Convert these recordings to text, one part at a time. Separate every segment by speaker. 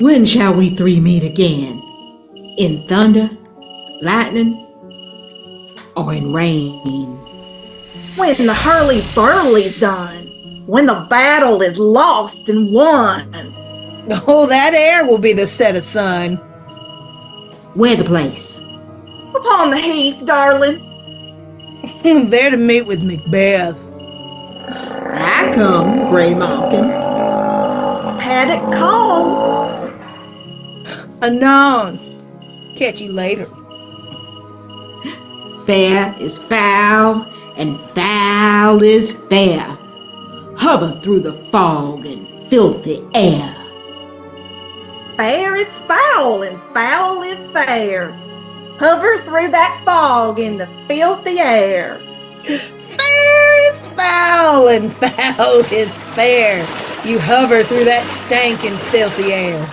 Speaker 1: When shall we three meet again? In thunder, lightning, or in rain?
Speaker 2: When the hurly-burly's done, when the battle is lost and won.
Speaker 3: Oh, that air will be the set of sun.
Speaker 1: Where the place?
Speaker 2: Upon the heath, darling.
Speaker 3: There to meet with Macbeth.
Speaker 1: I come, Grey Malkin.
Speaker 2: Paddock calls.
Speaker 3: Anon. Catch you later.
Speaker 1: Fair is foul, and foul is fair. Hover through the fog and filthy air.
Speaker 2: Fair is foul, and foul is fair. Hover through that fog in the filthy air.
Speaker 3: Fair is foul, and foul is fair. You hover through that stankin' filthy air.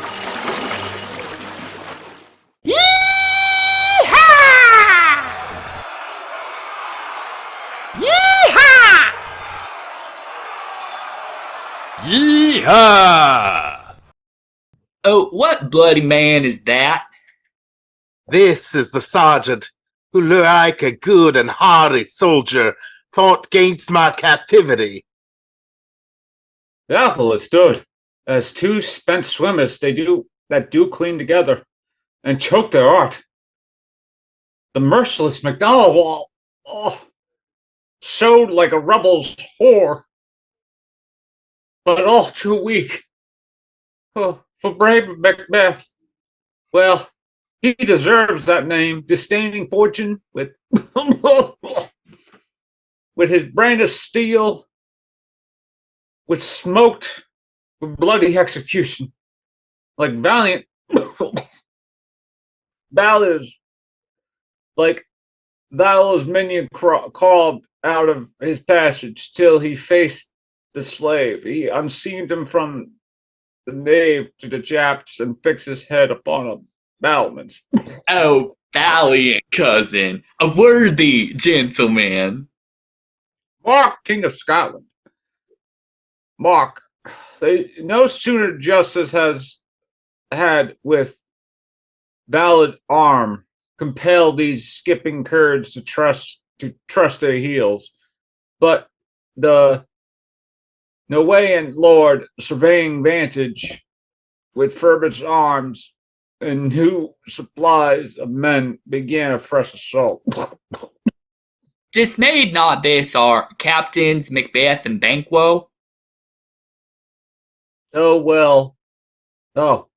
Speaker 4: Yeehaw! Oh, what bloody man is that?
Speaker 5: This is the sergeant, who like a good and hardy soldier, fought gainst my captivity.
Speaker 6: The apple is stood as two spent swimmers that do clean together and choke their art. The merciless MacDonald showed like a rebel's whore, but all too weak. Oh, for brave Macbeth, well, he deserves that name, disdaining fortune with with his brain of steel, with smoked with bloody execution, like valiant ballads, like Thou's minion crawled out of his passage till he faced the slave. He unseamed him from the nave to the chaps and fixed his head upon a battlement.
Speaker 4: Oh, valiant cousin, a worthy gentleman.
Speaker 6: Mark, King of Scotland. Mark, they no sooner justice has had with valid arm compelled these skipping curds to trust their heels, but the Norwegian lord surveying vantage with furbished arms and new supplies of men began a fresh assault.
Speaker 4: Dismayed not this are Captains Macbeth and Banquo?
Speaker 6: Oh, well. Oh,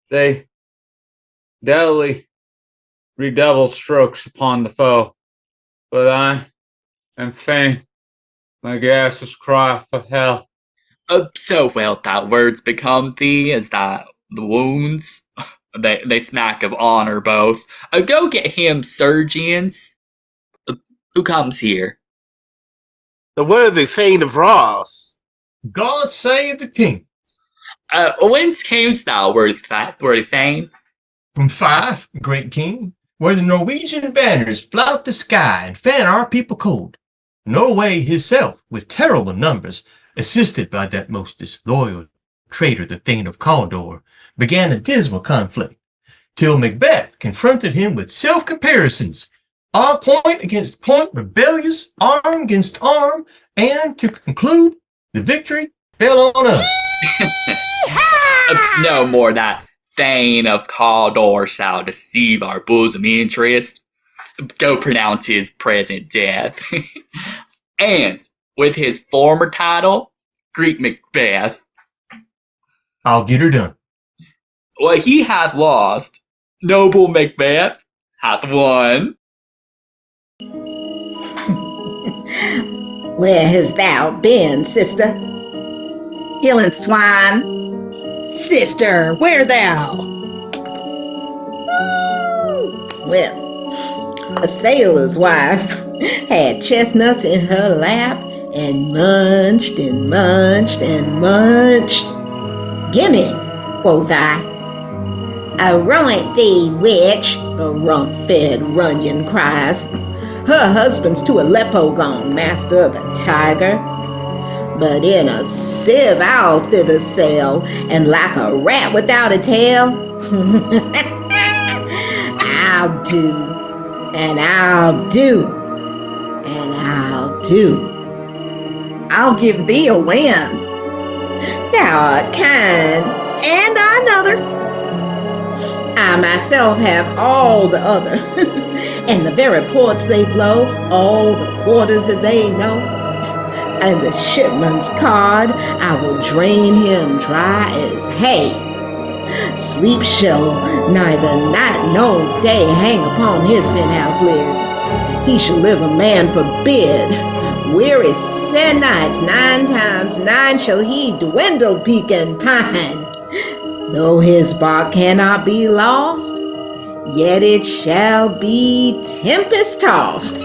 Speaker 6: they deadly redouble strokes upon the foe, but I am fain my gases cry for hell.
Speaker 4: So well that words become thee as that the wounds. They smack of honor both. Go get him, surgeons. Who comes here?
Speaker 5: The worthy Thane of Ross.
Speaker 7: God save the king.
Speaker 4: Whence camest thou, worthy Thane?
Speaker 7: From Fife, great king, where the Norwegian banners flout the sky and fan our people cold. Norway himself, with terrible numbers, assisted by that most disloyal traitor, the Thane of Cawdor, began a dismal conflict, till Macbeth confronted him with self-comparisons, our point against point, rebellious, arm against arm, and to conclude, the victory fell on us.
Speaker 4: No more that Thane of Cawdor shall deceive our bosom interest. Go pronounce his present death. And with his former title, Greek Macbeth.
Speaker 7: I'll get her done.
Speaker 4: What he hath lost, noble Macbeth hath won.
Speaker 1: Where hast thou been, sister?
Speaker 2: Killing swine.
Speaker 3: Sister, where thou?
Speaker 1: Well, a sailor's wife had chestnuts in her lap and munched and munched and munched. Gimme, quoth I. Aroint thee, witch, the rump-fed Runyon cries. Her husband's to Aleppo gone, master of the tiger. But in a sieve I'll thither sail, and like a rat without a tail, I'll do, and I'll do, and I'll do.
Speaker 2: I'll give thee a wind.
Speaker 1: Thou art kind,
Speaker 3: And another.
Speaker 1: I myself have all the other, and the very ports they blow, all the quarters that they know. And the shipman's card, I will drain him dry as hay. Sleep shall neither night nor day hang upon his penthouse lid. He shall live a man forbid. Weary sad nights 9 times 9 shall he dwindle, peak, and pine. Though his bark cannot be lost, yet it shall be tempest tossed.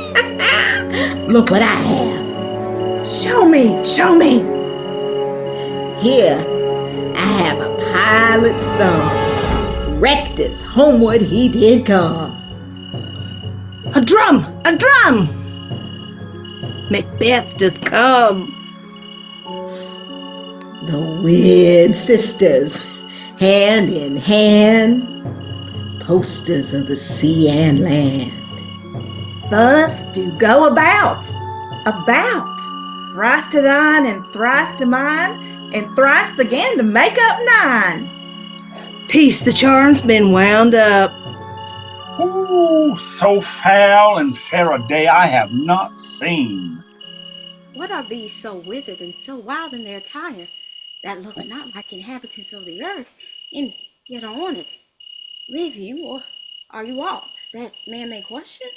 Speaker 1: Look what I have.
Speaker 2: Show me, show me.
Speaker 1: Here, I have a pilot's thumb. Rectus homeward he did come.
Speaker 3: A drum! A drum! Macbeth doth come.
Speaker 1: The weird sisters, hand in hand, posters of the sea and land.
Speaker 2: Thus do go about. Thrice to thine and thrice to mine, and thrice again to make up 9.
Speaker 3: Peace, the charm's been wound up.
Speaker 8: Ooh, so foul and fair a day I have not seen.
Speaker 9: What are these so withered and so wild in their attire, that look not like inhabitants of the earth, and yet are on it? Live you, or are you aught that man may question?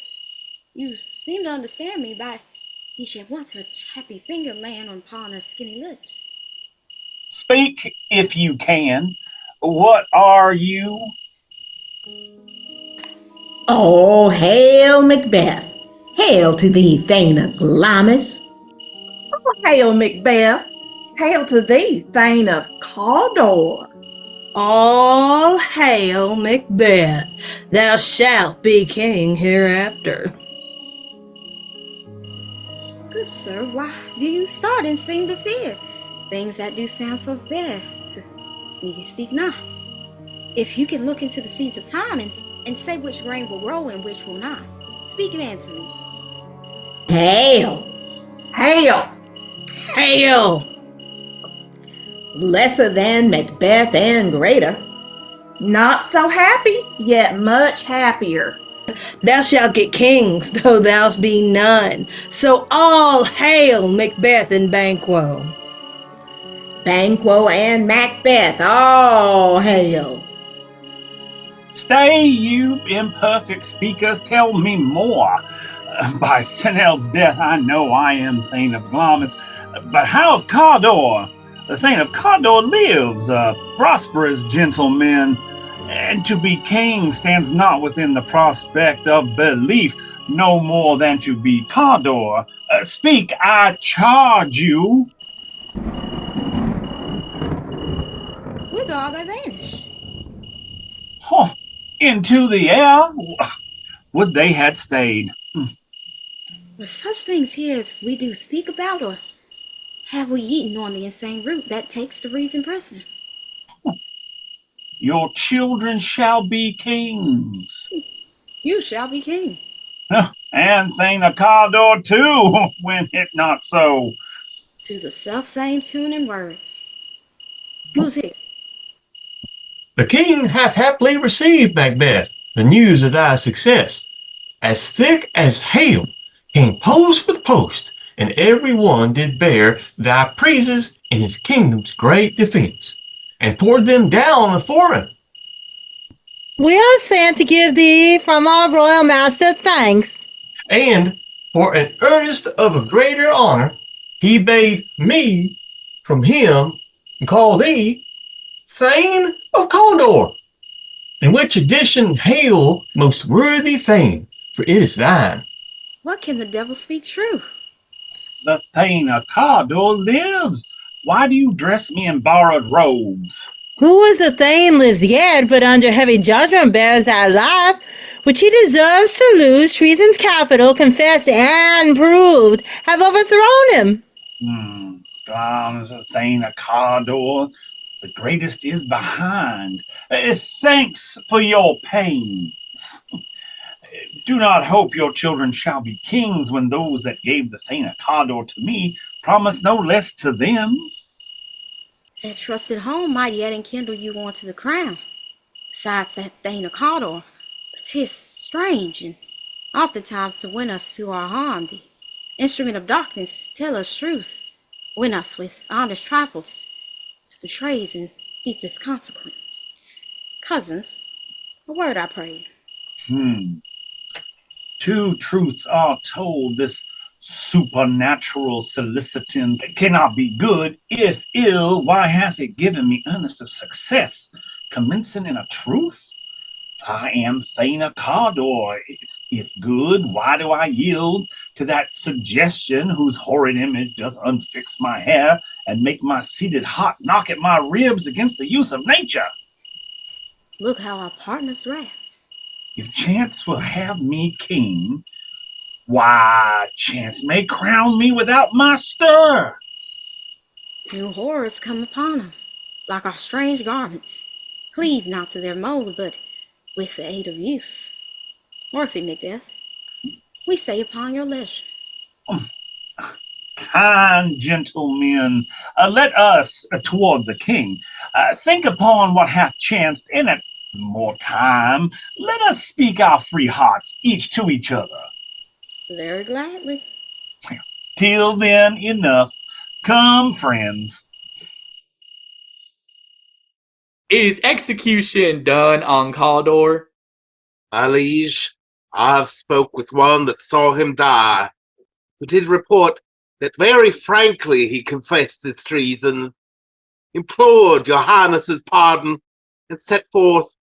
Speaker 9: You seem to understand me by each at once her happy finger laying upon her skinny lips.
Speaker 8: Speak, if you can. What are you?
Speaker 1: Oh, hail Macbeth! Hail to thee, Thane of Glamis!
Speaker 2: Hail, Macbeth. Hail to thee, Thane of Cawdor.
Speaker 3: All hail Macbeth. Thou shalt be king hereafter.
Speaker 9: Good sir, why do you start and seem to fear things that do sound so fair to me you speak not? If you can look into the seeds of time and say which grain will grow and which will not, speak then to me.
Speaker 1: Hail!
Speaker 2: Hail.
Speaker 3: Hail!
Speaker 1: Lesser than Macbeth and greater.
Speaker 2: Not so happy, yet much happier.
Speaker 3: Thou shalt get kings, though thou be none. So all hail Macbeth and Banquo.
Speaker 1: Banquo and Macbeth, all hail!
Speaker 8: Stay, you imperfect speakers, tell me more. By Sinel's death, I know I am Thane of Glamis, but how of Cawdor? The Thane of Cawdor lives, a prosperous gentleman, and to be king stands not within the prospect of belief, no more than to be Cawdor. Speak, I charge you.
Speaker 9: Whither are they vanished?
Speaker 8: Oh, into the air? Would they had stayed.
Speaker 9: Were such things here as we do speak about, or have we eaten on the insane root that takes the reason prison?
Speaker 8: Your children shall be kings.
Speaker 9: You shall be king.
Speaker 8: And Thane of Cawdor too, when it not so.
Speaker 9: To the self-same tune and words. Who's here?
Speaker 7: The king hath happily received, Macbeth, the news of thy success. As thick as hail came post with post, and every one did bear thy praises in his kingdom's great defense, and poured them down afore him.
Speaker 10: We are sent to give thee from our royal master thanks.
Speaker 7: And for an earnest of a greater honor, he bade me from him and call thee Thane of Cawdor. In which addition hail, most worthy Thane, for it is thine.
Speaker 9: What can the devil speak true?
Speaker 8: The Thane of Cawdor lives. Why do you dress me in borrowed robes?
Speaker 10: Who is the Thane lives yet, but under heavy judgment bears thy life, which he deserves to lose. Treason's capital, confessed and proved, have overthrown him.
Speaker 8: Glamis, Thane of Cawdor, the greatest is behind. Thanks for your pains. Do not hope your children shall be kings when those that gave the Thane of Cawdor to me promise no less to them.
Speaker 9: That trusted home might yet enkindle you on to the crown. Besides that Thane of Cawdor, but 'tis strange, and oftentimes to win us to our harm, the instrument of darkness tell us truth, win us with honest trifles, to betrays in deepest consequence. Cousins, a word I pray.
Speaker 8: Two truths are told. This supernatural soliciting cannot be good. If ill, why hath it given me earnest of success? Commencing in a truth? I am Thane of Cawdor. If good, why do I yield to that suggestion whose horrid image doth unfix my hair and make my seated heart knock at my ribs against the use of nature?
Speaker 9: Look how our partners wrapped.
Speaker 8: If chance will have me king, why, chance may crown me without my stir.
Speaker 9: New horrors come upon them, like our strange garments. Cleave not to their mold, but with the aid of use. Worthy Macbeth, we say upon your leisure.
Speaker 8: Kind gentlemen, let us, toward the king, think upon what hath chanced in it. More time, let us speak our free hearts, each to each other.
Speaker 9: Very gladly.
Speaker 8: Till then, enough. Come, friends.
Speaker 4: Is execution done on Cawdor?
Speaker 5: My liege, I have spoke with one that saw him die, who did report that very frankly he confessed his treason, implored your highness's pardon, and set forth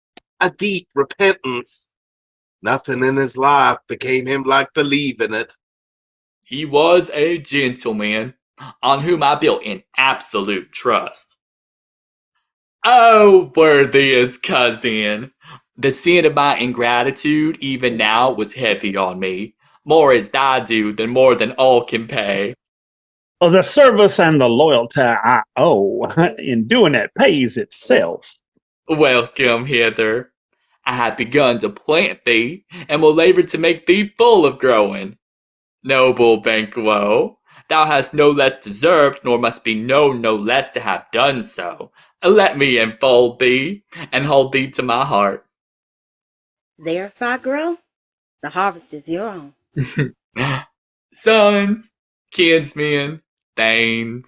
Speaker 5: a deep repentance. Nothing in his life became him like believing it.
Speaker 4: He was a gentleman on whom I built an absolute trust. Oh, worthiest cousin, the sin of my ingratitude even now was heavy on me, more as thy do than more than all can pay.
Speaker 8: The service and the loyalty I owe in doing it pays itself.
Speaker 4: Welcome hither. I have begun to plant thee, and will labor to make thee full of growing. Noble Banquo, thou hast no less deserved, nor must be known no less to have done so. Let me enfold thee, and hold thee to my heart.
Speaker 9: There if I grow, the harvest is your own.
Speaker 4: Sons, kinsmen, thanes,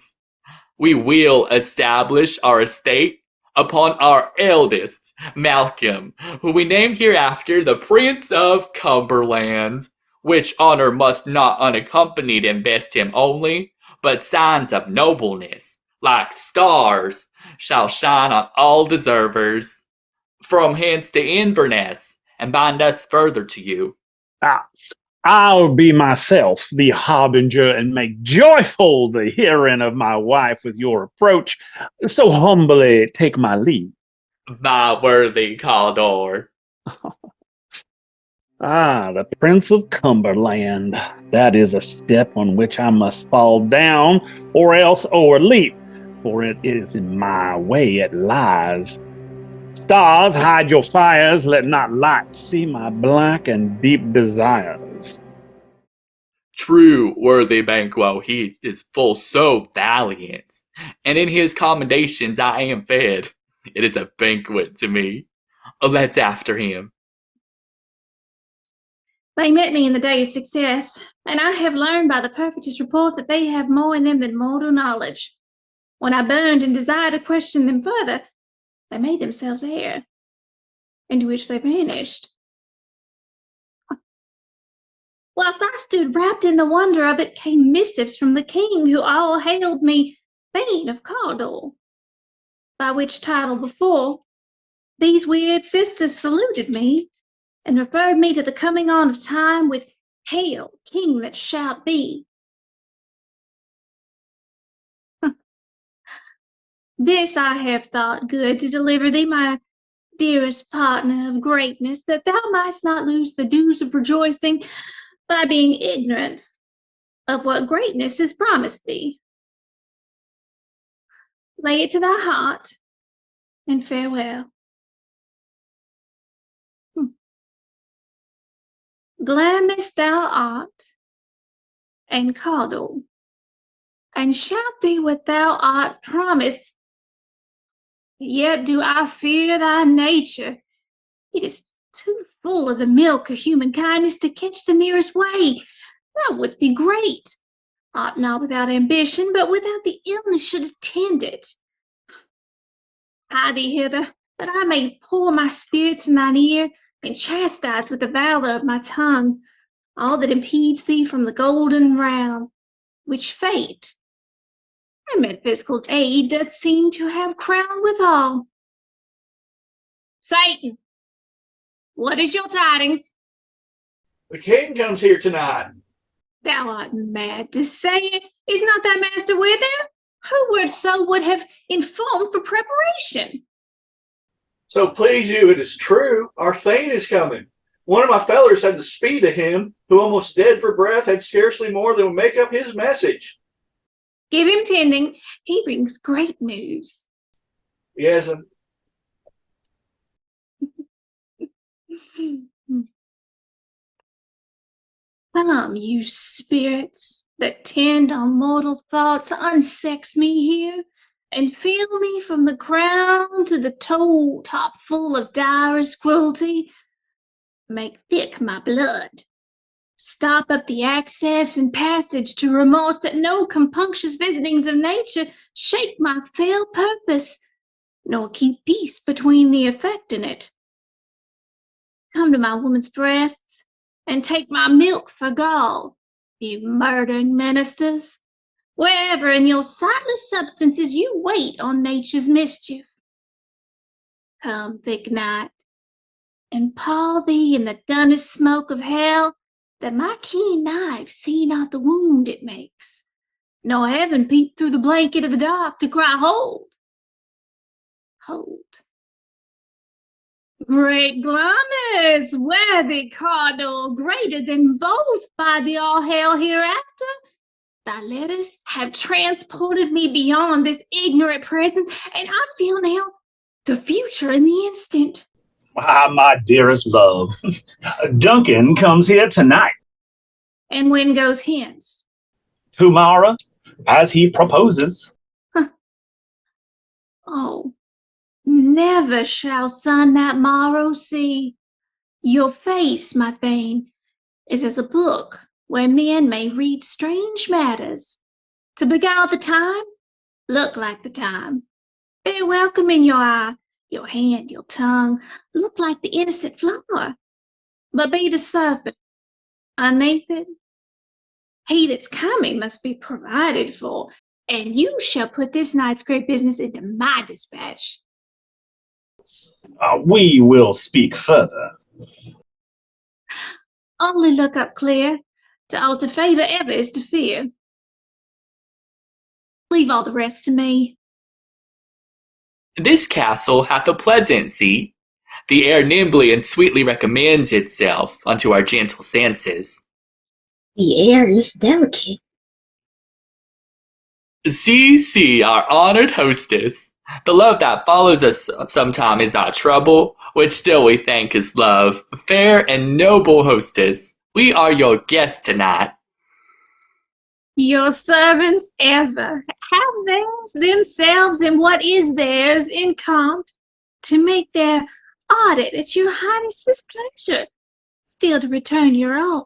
Speaker 4: we will establish our estate upon our eldest, Malcolm, who we name hereafter the Prince of Cumberland, which honor must not unaccompanied invest him only, but signs of nobleness, like stars, shall shine on all deservers. From hence to Inverness, and bind us further to you.
Speaker 8: I'll be myself the harbinger and make joyful the hearing of my wife with your approach. So humbly take my leave.
Speaker 4: My worthy Cawdor.
Speaker 8: The Prince of Cumberland. That is a step on which I must fall down, or else o'erleap, for it is in my way it lies. Stars, hide your fires, let not light see my black and deep desires.
Speaker 4: True, worthy Banquo, he is full so valiant, and in his commendations I am fed. It is a banquet to me. Let's after him.
Speaker 11: They met me in the day of success, and I have learned by the perfectest report that they have more in them than mortal knowledge. When I burned and desired to question them further, they made themselves air, into which they vanished. Whilst I stood wrapped in the wonder of it, came missives from the king, who all hailed me Thane of Cawdor, by which title before these weird sisters saluted me, and referred me to the coming on of time with Hail, King that shalt be. This I have thought good to deliver thee, my dearest partner of greatness, that thou mightst not lose the dues of rejoicing by being ignorant of what greatness is promised thee. Lay it to thy heart, and farewell. Glamis thou art, and Cawdor, and shalt be what thou art promised. Yet do I fear thy nature. It is too full of the milk of human kindness to catch the nearest way. Thou wouldst be great, art not without ambition, but without the illness should attend it. Hie thee hither, that I may pour my spirits in thine ear, and chastise with the valour of my tongue all that impedes thee from the golden round, which fate and metaphysical aid doth seem to have crowned withal. Satan, what is your tidings?
Speaker 6: The king comes here tonight.
Speaker 11: Thou art mad to say it. Is not thy master with him? Who would have informed for preparation?
Speaker 6: So please you, it is true. Our Thane is coming. One of my fellers had the speed of him, who almost dead for breath had scarcely more than would make up his message.
Speaker 11: Give him tending. He brings great news.
Speaker 6: Yes,
Speaker 11: Come, you spirits that tend on mortal thoughts, unsex me here, and fill me from the crown to the toe top full of direst cruelty. Make thick my blood. Stop up the access and passage to remorse, that no compunctious visitings of nature shake my fell purpose, nor keep peace between the effect and it. Come to my woman's breasts, and take my milk for gall, you murdering ministers, wherever in your sightless substances you wait on nature's mischief. Come, thick night, and pall thee in the dunnest smoke of hell, that my keen knife see not the wound it makes, nor heaven peep through the blanket of the dark to cry, hold, hold. Great Glamis, worthy Cawdor, greater than both by the all-hail hereafter, thy letters have transported me beyond this ignorant present, and I feel now the future in the instant.
Speaker 8: Ah, my dearest love, Duncan comes here tonight.
Speaker 11: And when goes hence?
Speaker 8: Tomorrow, as he proposes.
Speaker 11: Oh, never shall sun that morrow see. Your face, my Thane, is as a book where men may read strange matters. To beguile the time, look like the time. Bear welcome in your eye, your hand, your tongue, look like the innocent flower. But be the serpent underneath it. He that's coming must be provided for, and you shall put this night's great business into my dispatch.
Speaker 8: We will speak further.
Speaker 11: Only look up clear. To alter favor ever is to fear. Leave all the rest to me.
Speaker 4: This castle hath a pleasant seat. The air nimbly and sweetly recommends itself unto our gentle senses.
Speaker 9: The air is delicate.
Speaker 4: See, our honored hostess. The love that follows us sometime is our trouble, which still we thank is love. Fair and noble hostess, we are your guests tonight.
Speaker 11: Your servants ever have theirs themselves and what is theirs in compt to make their audit at your highness's pleasure, still to return your own.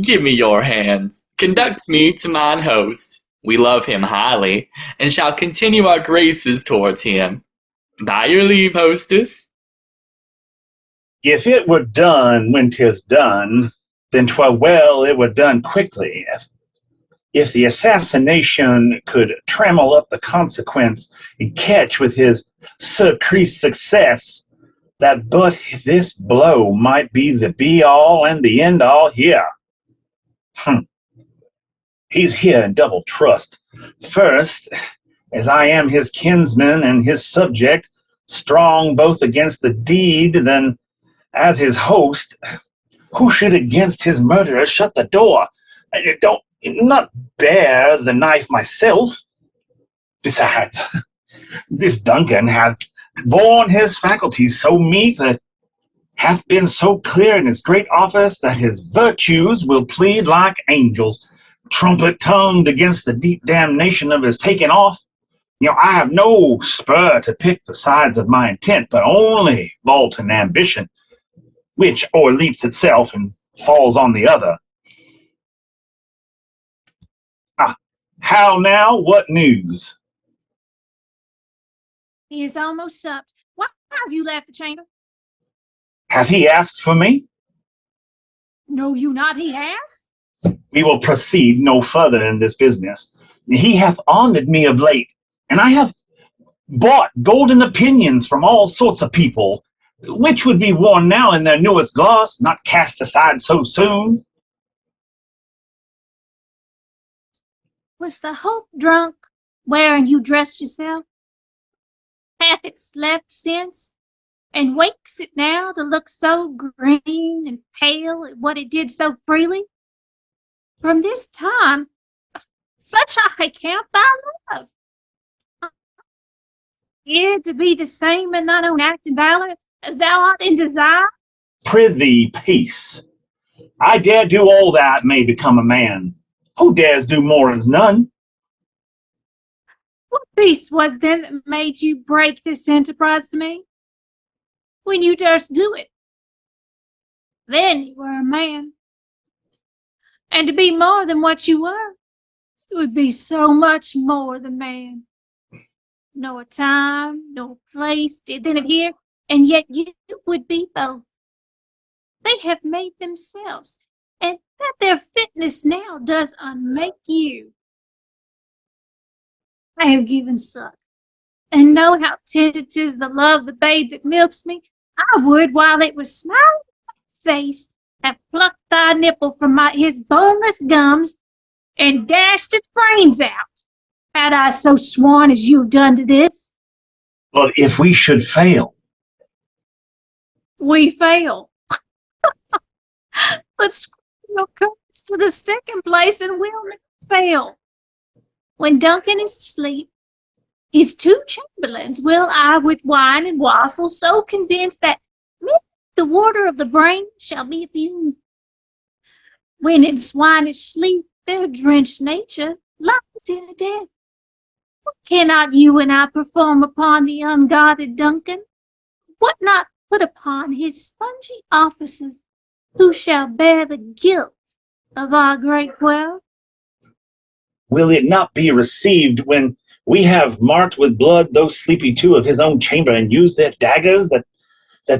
Speaker 4: Give me your hands. Conduct me to mine host. We love him highly, and shall continue our graces towards him. By your leave, hostess.
Speaker 8: If it were done when 'tis done, then 'twere well it were done quickly. If the assassination could trammel up the consequence and catch with his surcreased success, that but this blow might be the be-all and the end-all here. He's here in double trust. First, as I am his kinsman and his subject, strong both against the deed, then as his host, who should against his murderer shut the door? I don't not bear the knife myself. Besides, this Duncan hath borne his faculties so meet that hath been so clear in his great office that his virtues will plead like angels, trumpet-tongued against the deep damnation of his taking off. I have no spur to pick the sides of my intent, but only vaulting ambition, which o'erleaps itself and falls on the other. How now? What news?
Speaker 11: He is almost supped. Why have you left the chamber?
Speaker 8: Hath he asked for me?
Speaker 11: Know you not he has?
Speaker 8: We will proceed no further in this business. He hath honored me of late, and I have bought golden opinions from all sorts of people, which would be worn now in their newest gloss, not cast aside so soon.
Speaker 11: Was the hope drunk wherein you dressed yourself? Hath it slept since, and wakes it now to look so green and pale at what it did so freely? From this time, such I count thy love. Here to be the same in thine own act and valor as thou art in desire?
Speaker 8: Prithee, peace. I dare do all that may become a man. Who dares do more as none?
Speaker 11: What beast was then that made you break this enterprise to me? When you durst do it, then you were a man. And to be more than what you were, you would be so much more than man. Nor time, nor place did then adhere, and yet you would be both. They have made themselves, and that their fitness now does unmake you. I have given suck, and know how tender 'tis the love the babe that milks me. I would, while it was smiling on my face, have plucked thy nipple from his boneless gums and dashed its brains out, had I so sworn as you have done to this.
Speaker 8: But if we should fail?
Speaker 11: We fail. But screw your courage to the sticking place and we'll never fail. When Duncan is asleep, his 2 chamberlains will I with wine and wassail so convince that the water of the brain shall be immune. When in swinish sleep their drenched nature lies in a death. What cannot you and I perform upon the unguarded Duncan? What not put upon his spongy officers, who shall bear the guilt of our great quell?
Speaker 8: Will it not be received when we have marked with blood those sleepy 2 of his own chamber and used their daggers that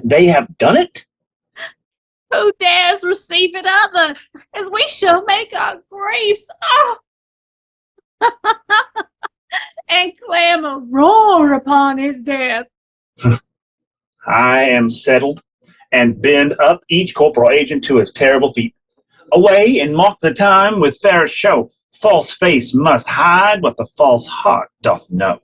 Speaker 8: they have done it?
Speaker 11: Who dares receive it other, as we shall make our graves, and clamor roar upon his death?
Speaker 8: I am settled, and bend up each corporal agent to his terrible feet. Away, and mark the time with fairest show. False face must hide what the false heart doth know.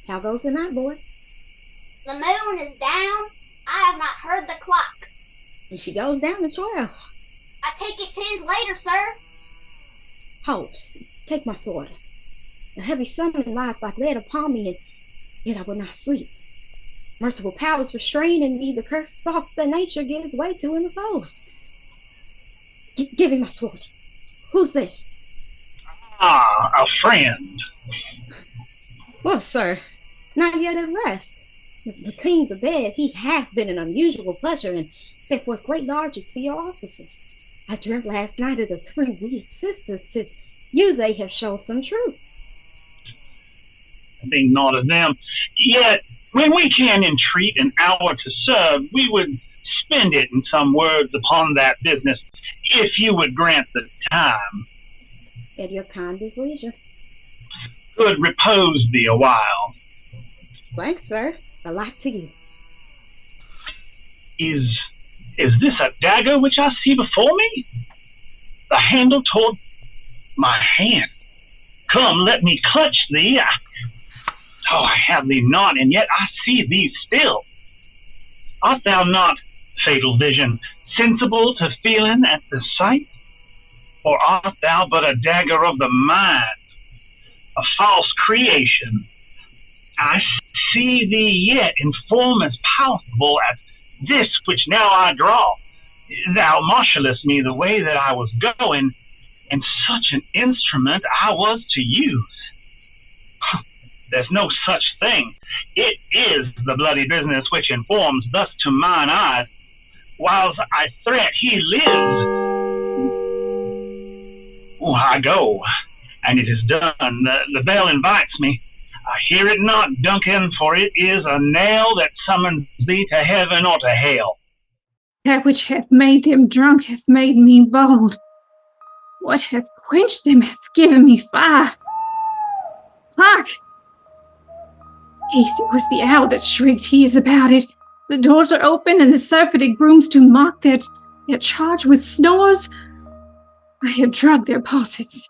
Speaker 9: How goes the night, boy?
Speaker 12: The moon is down. I have not heard the clock.
Speaker 9: And she goes down at 12.
Speaker 12: I take it 'tis later, sir.
Speaker 9: Hold, take my sword. A heavy summon lies like lead upon me, and yet I will not sleep. Merciful powers restraining me, the cursed thoughts that nature gives way to in repose. Give me my sword. Who's there?
Speaker 8: a friend.
Speaker 9: Well, sir, not yet at rest. The king's abed, he hath been an unusual pleasure, and set forth great largesse for your offices. I dreamt last night of the three weird sisters. To you they have shown some truth.
Speaker 8: I think not of them. Yet, when we can entreat an hour to serve, we would spend it in some words upon that business, if you would grant the time.
Speaker 9: At your kindest leisure.
Speaker 8: Good repose thee a while.
Speaker 9: Thanks, sir. A lot to you.
Speaker 8: Is this a dagger which I see before me? The handle toward my hand. Come, let me clutch thee. I have thee not, and yet I see thee still. Art thou not, fatal vision, sensible to feeling at the sight? Or art thou but a dagger of the mind, a false creation? I see thee yet in form as powerful as this which now I draw. Thou marshallest me the way that I was going, and such an instrument I was to use. There's no such thing. It is the bloody business which informs thus to mine eyes, whiles I threat he lives. Oh, I go, and it is done. The bell invites me. I hear it not, Duncan, for it is a knell that summons thee to heaven or to hell.
Speaker 11: That which hath made them drunk hath made me bold. What hath quenched them hath given me fire. Hark! Yes, it was the owl that shrieked. He is about it. The doors are open, and the surfeited grooms do mock their charge with snores. I have drugged their pulsets.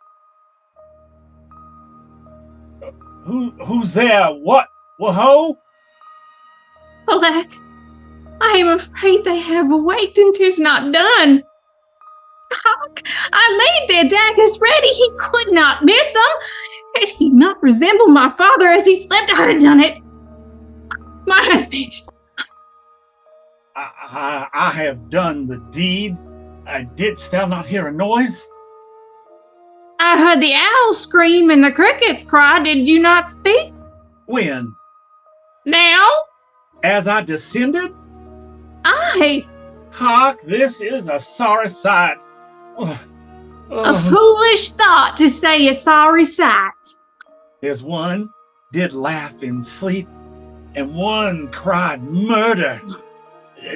Speaker 8: Who's there? What? Whoa?
Speaker 11: Alack, I am afraid they have awaked, and 'tis not done. Hark! I laid their daggers ready. He could not miss them. Had he not resembled my father as he slept, I'd have done it. My husband.
Speaker 8: I have done the deed. Didst thou not hear a noise?
Speaker 11: I heard the owl scream and the crickets cry. Did you not speak?
Speaker 8: When?
Speaker 11: Now?
Speaker 8: As I descended?
Speaker 11: Aye.
Speaker 8: Hark, this is a sorry sight.
Speaker 11: A foolish thought to say a sorry sight.
Speaker 8: There's one did laugh in sleep, and one cried murder.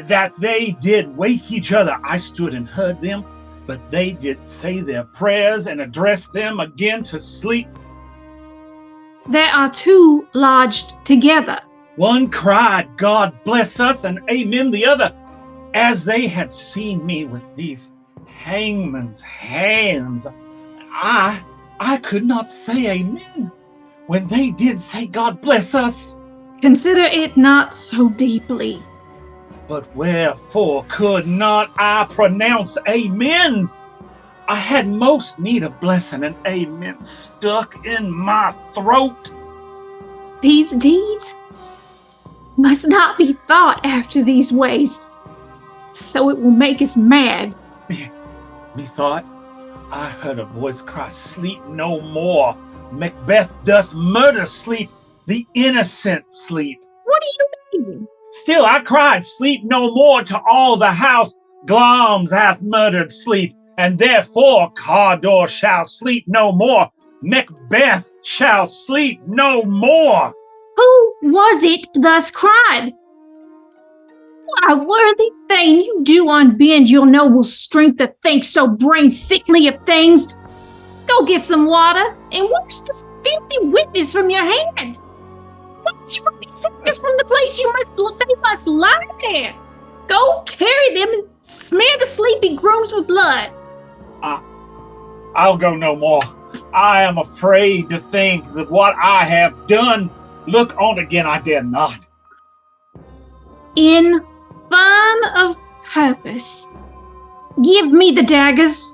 Speaker 8: That they did wake each other. I stood and heard them, but they did say their prayers and address them again to sleep.
Speaker 11: There are two lodged together.
Speaker 8: One cried, God bless us, and amen the other, as they had seen me with these hangman's hands. I could not say amen when they did say God bless us.
Speaker 11: Consider it not so deeply.
Speaker 8: But wherefore could not I pronounce amen? I had most need of blessing, and amen stuck in my throat.
Speaker 11: These deeds must not be thought after these ways, so it will make us mad.
Speaker 8: Methought I heard a voice cry, sleep no more. Macbeth does murder sleep, the innocent sleep.
Speaker 11: What do you mean?
Speaker 8: Still I cried, sleep no more to all the house. Glamis hath murdered sleep, and therefore Cawdor shall sleep no more. Macbeth shall sleep no more.
Speaker 11: Who was it thus cried? Why, worthy Thane, you do unbend your noble strength to think so brain-sickly of things. Go get some water and wash this filthy witness from your hand. Wash from these sickness from the place they must lie there. Go carry them and smear the sleepy grooms with blood.
Speaker 8: I'll go no more. I am afraid to think that what I have done. Look on again, I dare not.
Speaker 11: Infirm of purpose, give me the daggers.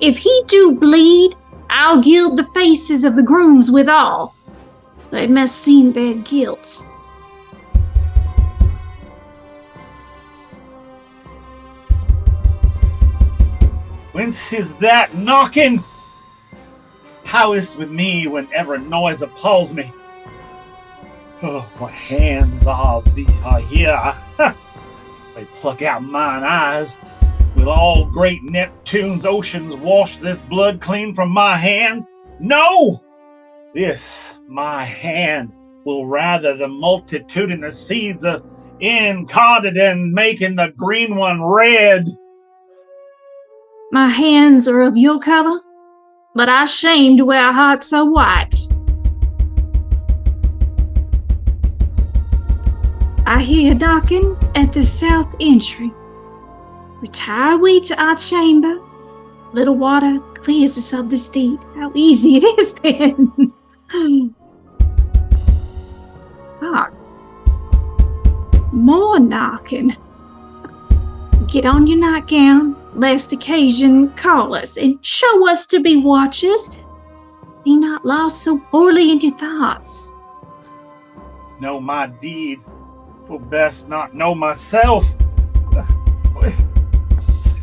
Speaker 11: If he do bleed, I'll gild the faces of the grooms withal. They must seem their guilt.
Speaker 8: Whence is that knocking? How is it with me whenever a noise appalls me? Oh, what hands are here? They pluck out mine eyes. Will all great Neptune's oceans wash this blood clean from my hand? No! This, my hand, will rather the multitudinous seeds of Incardidin making the green one red.
Speaker 11: My hands are of your color, but I shame to wear hearts so white. I hear knocking at the south entry. Retire we to our chamber. Little water clears us of this deed. How easy it is then. Hark. More knocking. Get on your nightgown. Last occasion, call us and show us to be watchers. Be not lost so poorly in your thoughts.
Speaker 8: Know my deed, for best not know myself.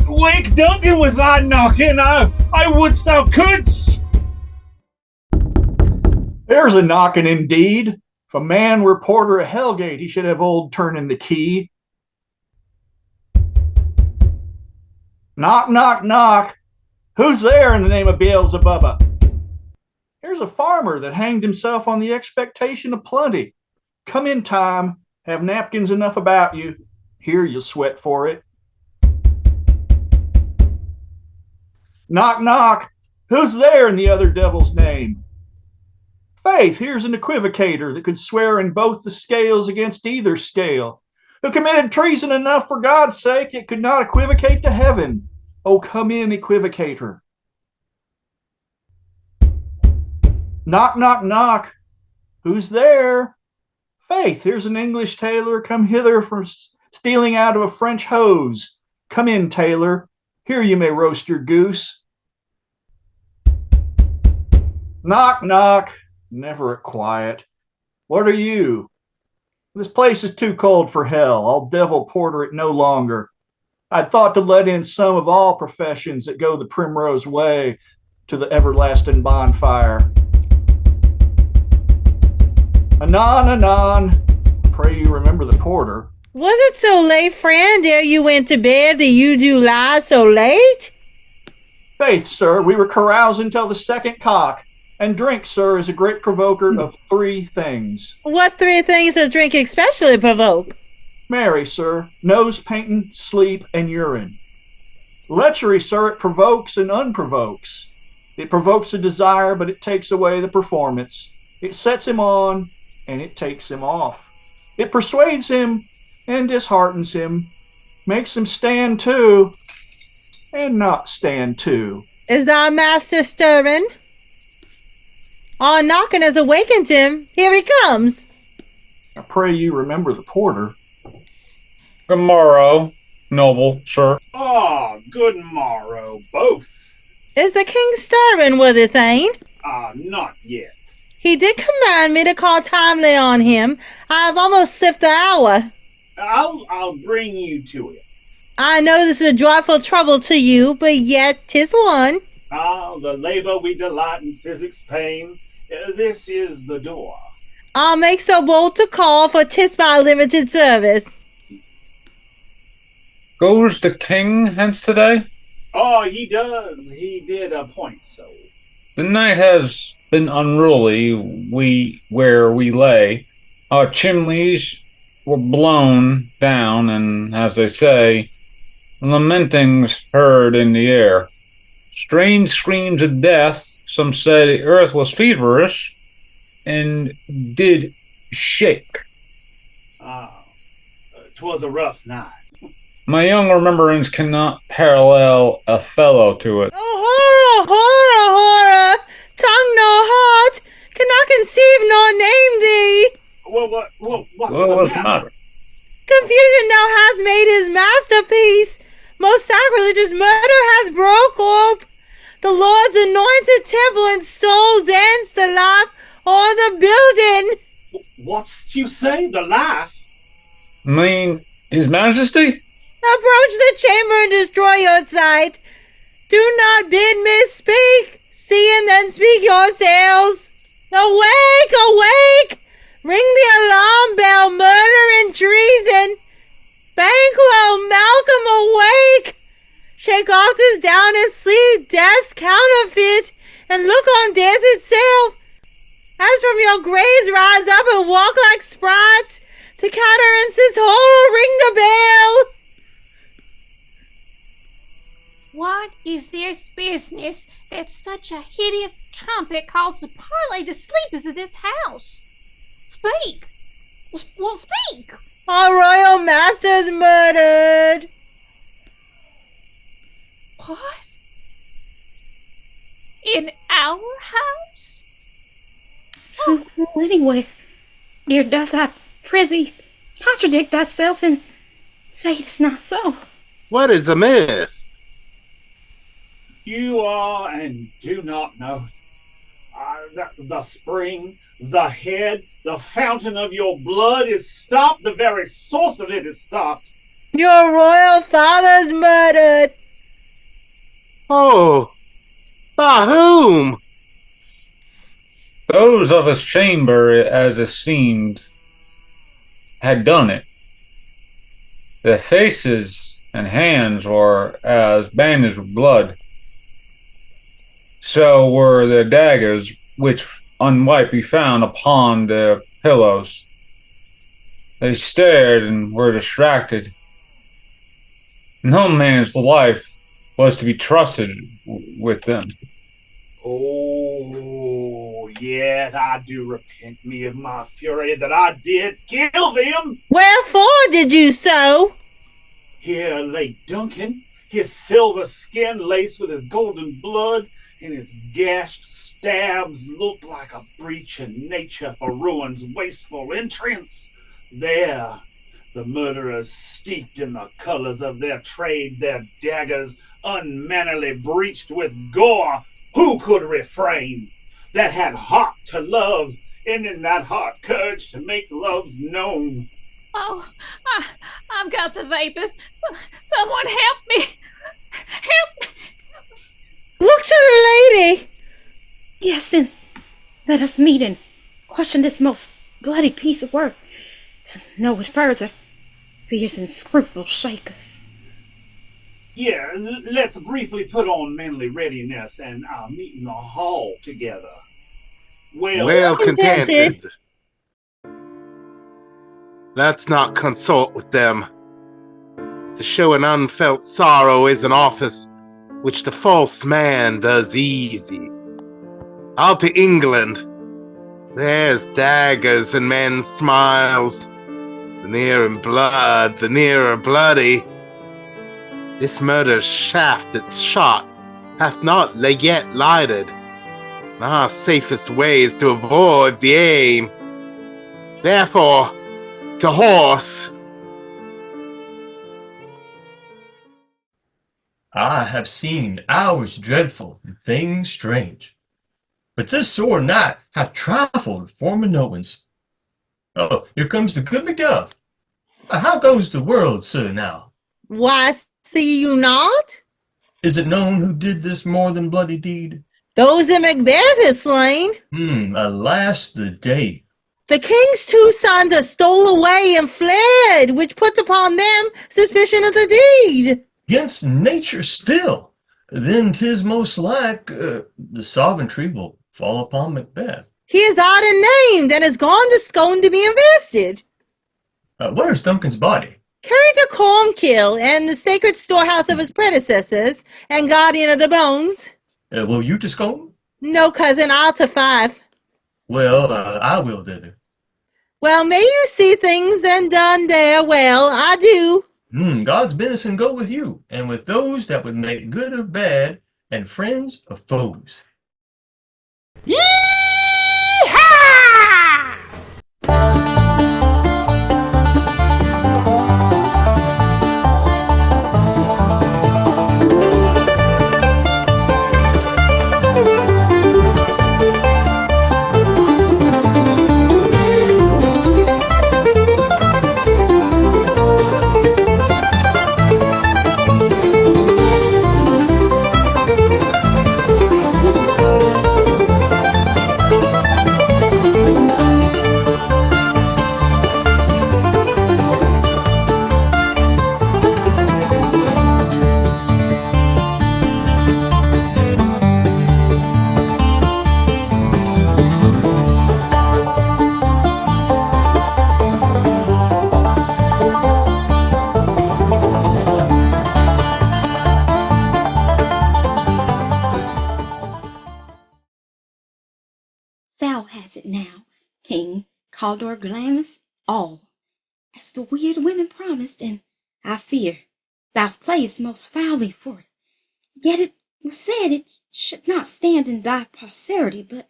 Speaker 8: Wake Duncan with thy knocking, I wouldst thou couldst.
Speaker 13: There's a knocking indeed. If a man were porter of Hellgate, he should have old turning the key. Knock, knock, knock. Who's there in the name of Beelzebubba? Here's a farmer that hanged himself on the expectation of plenty. Come in time, have napkins enough about you. Here you'll sweat for it. Knock, knock. Who's there in the other devil's name? Faith, here's an equivocator that could swear in both the scales against either scale, who committed treason enough for God's sake, yet could not equivocate to heaven. Oh, come in, equivocator. Knock, knock, knock. Who's there? Faith, here's an English tailor come hither from stealing out of a French hose. Come in, tailor. Here you may roast your goose. Knock, knock. Never at quiet. What are you? This place is too cold for hell. I'll devil porter it no longer. I'd thought to let in some of all professions that go the primrose way to the everlasting bonfire. Anon, anon. Pray you remember the porter.
Speaker 10: Was it so late, friend, ere you went to bed that you do lie so late?
Speaker 13: Faith, sir, we were carousing till the second cock. And drink, sir, is a great provoker of three things.
Speaker 10: What three things does drink especially provoke?
Speaker 13: Marry, sir, nose painting, sleep, and urine. Lechery, sir, it provokes and unprovokes. It provokes a desire, but it takes away the performance. It sets him on, and it takes him off. It persuades him and disheartens him, makes him stand to, and not stand to.
Speaker 10: Is thy master stirring? Our knocking has awakened him. Here he comes.
Speaker 13: I pray you remember the porter.
Speaker 6: Good morrow, noble sir.
Speaker 8: Ah, good morrow, both.
Speaker 10: Is the king stirring, worthy Thane?
Speaker 8: Not yet.
Speaker 10: He did command me to call timely on him. I have almost slipped the hour.
Speaker 8: I'll bring you to it.
Speaker 10: I know this is a joyful trouble to you, but yet 'tis one.
Speaker 8: The labor we delight in physics pain. This is the door.
Speaker 10: I'll make so bold to call, for 'tis my limited service.
Speaker 6: Goes the king hence today?
Speaker 8: Oh, he does. He did appoint so.
Speaker 6: The night has been unruly, where we lay. Our chimneys were blown down, and, as they say, lamentings heard in the air. Strange screams of death. Some say the earth was feverish and did shake.
Speaker 8: 'Twas a rough night.
Speaker 6: My young remembrance cannot parallel a fellow to it.
Speaker 10: Oh, horror, horror, horror! Tongue no heart, cannot conceive nor name thee.
Speaker 6: What's the matter?
Speaker 10: Confusion now hath made his masterpiece. Most sacrilegious murder hath broke up the Lord's anointed temple and stole thence the life o'er the building.
Speaker 8: What's you say? The life?
Speaker 6: Mean His Majesty?
Speaker 10: Approach the chamber and destroy your sight. Do not bid me speak. See and then speak yourselves. Awake, awake! Ring the alarm bell, murder and treason. Banquo, Malcolm, awake! Shake off this down and sleep, death's counterfeit, and look on death itself. As from your graves rise up and walk like sprites, to countenance this horror, ring the bell.
Speaker 14: What is this business that such a hideous trumpet calls the parley to sleepers of this house? Speak! Well, speak!
Speaker 10: Our royal master's murdered.
Speaker 14: What? In our house?
Speaker 9: Well, anywhere. Dear, doth I prithee contradict thyself and say it is not so?
Speaker 5: What is amiss?
Speaker 8: You are and do not know. The spring, the head, the fountain of your blood is stopped. The very source of it is stopped.
Speaker 10: Your royal father's murdered.
Speaker 5: Oh, by whom?
Speaker 6: Those of his chamber, as it seemed, had done it. Their faces and hands were as bandaged with blood. So were their daggers, which unwiped we found upon their pillows. They stared and were distracted. No man's life was to be trusted with them.
Speaker 8: Oh, yet I do repent me of my fury that I did kill them.
Speaker 10: Wherefore did you so?
Speaker 8: Here lay Duncan, his silver skin laced with his golden blood, and his gashed stabs looked like a breach in nature for ruin's wasteful entrance. There, the murderers, steeped in the colors of their trade, their daggers unmannerly breached with gore. Who could refrain? That had heart to love, and in that heart courage to make love's known.
Speaker 14: Oh, I've got the vapors. Someone help me. Help me.
Speaker 10: Look to the lady.
Speaker 9: Yes, and let us meet and question this most bloody piece of work. To know it further, fears and scruples shake us.
Speaker 8: Yeah, let's briefly put on manly readiness and I'll meet in the hall together.
Speaker 5: Well contented. Let's not consult with them. To show an unfelt sorrow is an office which the false man does easy. Out to England. There's daggers and men's smiles. The nearer blood, the nearer bloody. This murder's shaft that's shot hath not yet lighted. And our safest way is to avoid the aim. Therefore, to horse.
Speaker 7: I have seen hours dreadful and things strange, but this sore night hath trifled former knowings. Oh, here comes the good Macduff. How goes the world, sir, now?
Speaker 10: Why, see you not?
Speaker 7: Is it known who did this more than bloody deed?
Speaker 10: Those that Macbeth has slain.
Speaker 7: Alas the day.
Speaker 10: The king's 2 sons are stole away and fled, which puts upon them suspicion of the deed.
Speaker 7: Against nature still, then 'tis most like the sovereignty will fall upon Macbeth.
Speaker 10: He is odd and named and is gone to Scone to be invested.
Speaker 7: Where's Duncan's body?
Speaker 10: Carried to Cornkill and the sacred storehouse of his predecessors and guardian of the bones.
Speaker 7: Will you to Scone?
Speaker 10: No, cousin, I'll to Fife.
Speaker 7: Well, I will thither.
Speaker 10: Well, may you see things and done there well, I do.
Speaker 7: God's benison go with you, and with those that would make good of bad, and friends of foes.
Speaker 9: has it now, King Caldor Glamis, all, as the weird women promised, and I fear thou'st placed most foully forth. Yet it was said it should not stand in thy posterity, but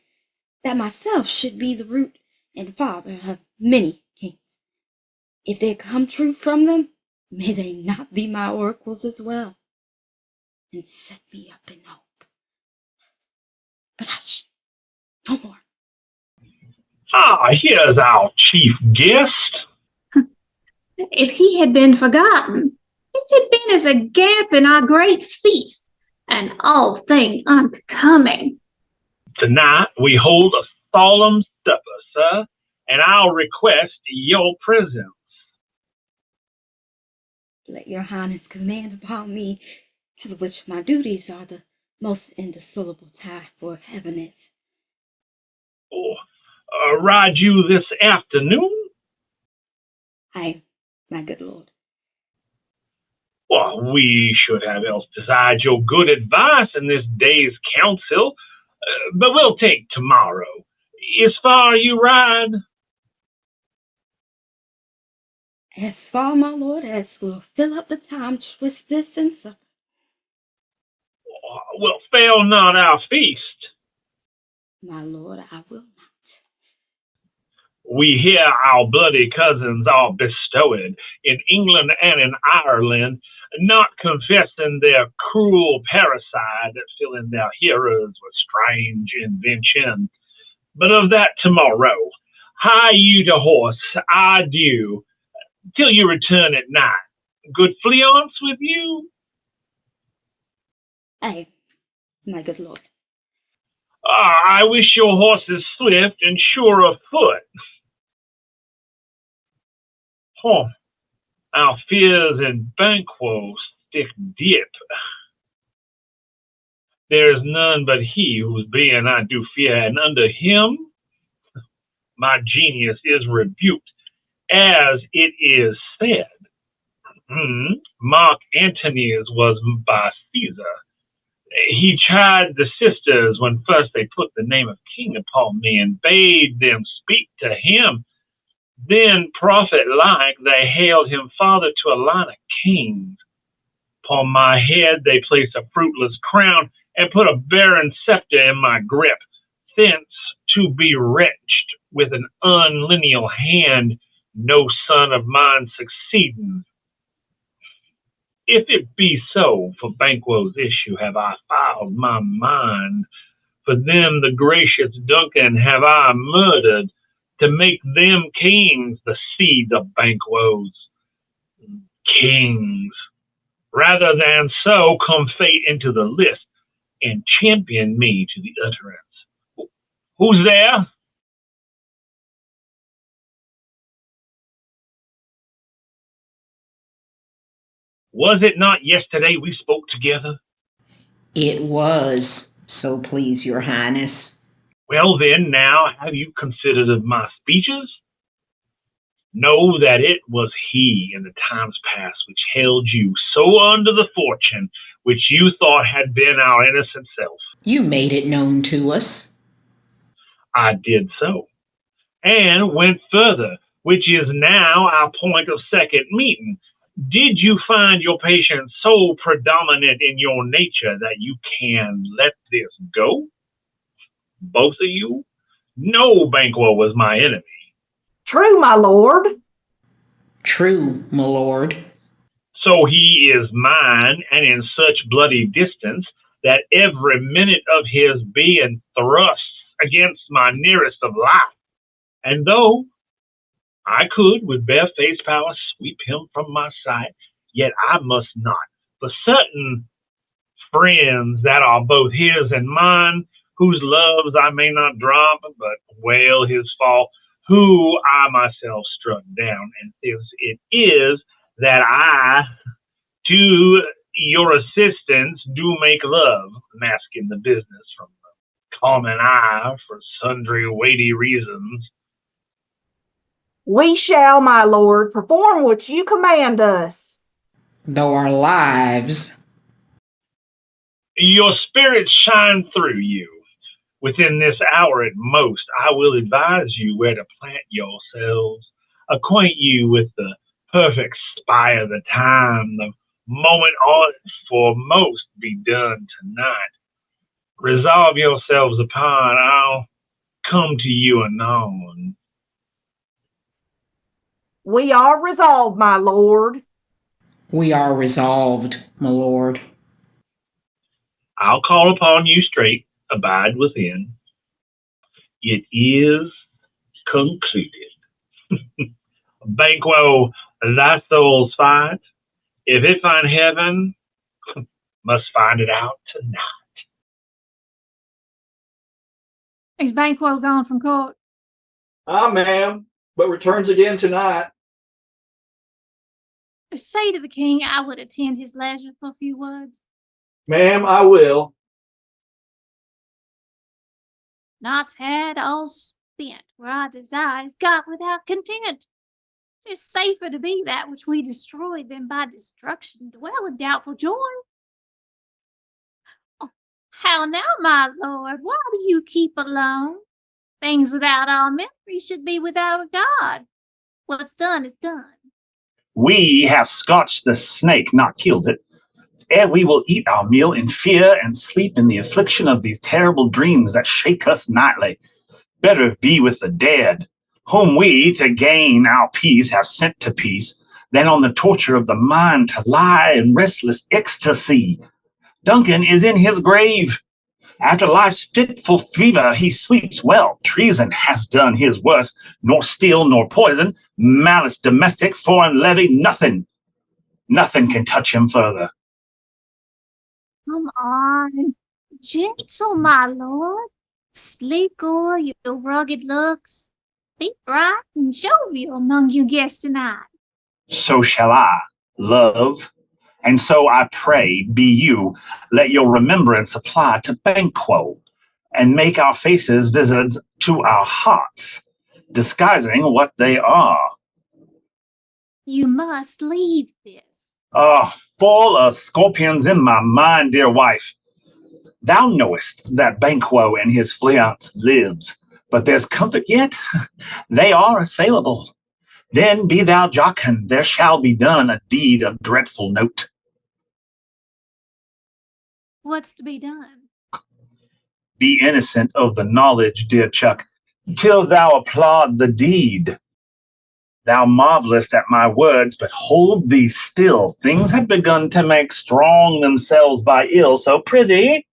Speaker 9: that myself should be the root and father of many kings. If they come true from them, may they not be my oracles as well, and set me up in hope. But hush, no more.
Speaker 8: Ah, here's our chief guest.
Speaker 11: If he had been forgotten, it had been as a gap in our great feast, and all thing unbecoming.
Speaker 8: Tonight we hold a solemn supper, sir, and I'll request your presence.
Speaker 9: Let your highness command upon me, to the which my duties are the most indissoluble tie for heaven is.
Speaker 8: Ride you this afternoon?
Speaker 9: Aye, my good lord.
Speaker 8: Well, we should have else desired your good advice in this day's council, but we'll take tomorrow. As far you ride?
Speaker 9: As far, my lord, as will fill up the time twixt this and supper.
Speaker 8: Well, fail not our feast.
Speaker 9: My lord, I will not.
Speaker 8: We hear our bloody cousins are bestowed in England and in Ireland, not confessing their cruel parricide, filling their hearers with strange inventions. But of that tomorrow. Hie you to horse, adieu, till you return at night. Good fleance with you?
Speaker 9: Aye, my good lord.
Speaker 8: I wish your horses swift and sure of foot. Our fears and Banquo stick deep. There is none but he whose being I do fear, and under him my genius is rebuked, as it is said. Mark Antony's was by Caesar. He chid the sisters when first they put the name of king upon me, and bade them speak to him. Then, prophet-like, they hailed him father to a line of kings. Upon my head they placed a fruitless crown, and put a barren scepter in my grip. Thence to be wrenched with an unlineal hand, no son of mine succeeding. If it be so, for Banquo's issue have I filed my mind. For them the gracious Duncan have I murdered, to make them kings, the seeds of Banquo's. Kings. Rather than so, come fate into the list, and champion me to the utterance. Who's there? Was it not yesterday we spoke together?
Speaker 1: It was, so please your highness.
Speaker 8: Well then, now have you considered of my speeches? Know that it was he in the times past which held you so under the fortune which you thought had been our innocent self.
Speaker 1: You made it known to us.
Speaker 8: I did so, and went further, which is now our point of second meeting. Did you find your patience so predominant in your nature that you can let this go? Both of you? No, Banquo was my enemy.
Speaker 2: True, my lord.
Speaker 1: True, my lord.
Speaker 8: So he is mine, and in such bloody distance that every minute of his being thrusts against my nearest of life. And though I could, with bare-faced power, sweep him from my sight, yet I must not. For certain friends that are both his and mine, whose loves I may not drop, but wail his fall, who I myself struck down, and since it is that I, to your assistance, do make love, masking the business from the common eye for sundry weighty reasons.
Speaker 2: We shall, my lord, perform what you command us.
Speaker 1: Though our lives.
Speaker 8: Your spirits shine through you. Within this hour at most, I will advise you where to plant yourselves, acquaint you with the perfect spy of the time, the moment ought for most be done tonight. Resolve yourselves upon, I'll come to you anon.
Speaker 2: We are resolved, my lord.
Speaker 1: We are resolved, my lord.
Speaker 8: I'll call upon you straight, abide within. It is concluded. Banquo, thy soul's fight. If it find heaven, must find it out tonight.
Speaker 14: Is Banquo gone from court?
Speaker 13: Ah, ma'am, but returns again tonight.
Speaker 14: Say to the king I would attend his leisure for a few words.
Speaker 13: Ma'am, I will.
Speaker 14: Nights had all spent where our desires got without content. 'Tis safer to be that which we destroyed than by destruction dwell in doubtful joy. Oh, how now, my lord, why do you keep alone? Things without our memory should be without regard. What's done is done.
Speaker 8: We have scotched the snake, not killed it. Ere we will eat our meal in fear and sleep in the affliction of these terrible dreams that shake us nightly. Better be with the dead, whom we, to gain our peace, have sent to peace, than on the torture of the mind to lie in restless ecstasy. Duncan is in his grave. After life's fitful fever, he sleeps well. Treason has done his worst, nor steel nor poison, malice domestic, foreign levy, nothing. Nothing can touch him further.
Speaker 14: Come on, gentle, my lord. Sleek o'er your rugged looks. Be bright and jovial among you guests tonight.
Speaker 8: So shall I, love. And so I pray, be you, let your remembrance apply to Banquo, and make our faces visits to our hearts, disguising what they are.
Speaker 14: You must leave this.
Speaker 8: Full of scorpions in my mind, dear wife. Thou knowest that Banquo and his fiancée lives, but there's comfort yet. They are assailable. Then be thou jocund, there shall be done a deed of dreadful note.
Speaker 14: What's to be done?
Speaker 8: Be innocent of the knowledge, dear Chuck, till thou applaud the deed. Thou marvelest at my words, but hold thee still. Things have begun to make strong themselves by ill, so prithee,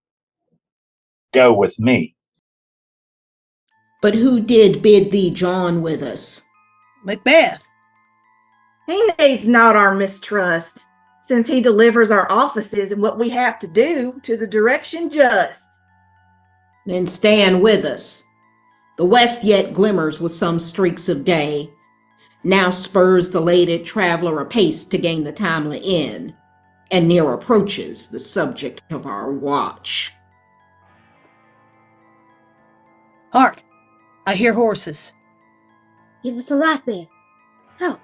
Speaker 8: go with me.
Speaker 1: But who did bid thee join with us?
Speaker 3: Macbeth.
Speaker 2: He needs not our mistrust, since he delivers our offices and what we have to do to the direction just.
Speaker 1: Then stand with us. The west yet glimmers with some streaks of day. Now spurs the lated traveler apace to gain the timely end, and near approaches the subject of our watch.
Speaker 3: Hark! I hear horses.
Speaker 9: Give us a light there. Help.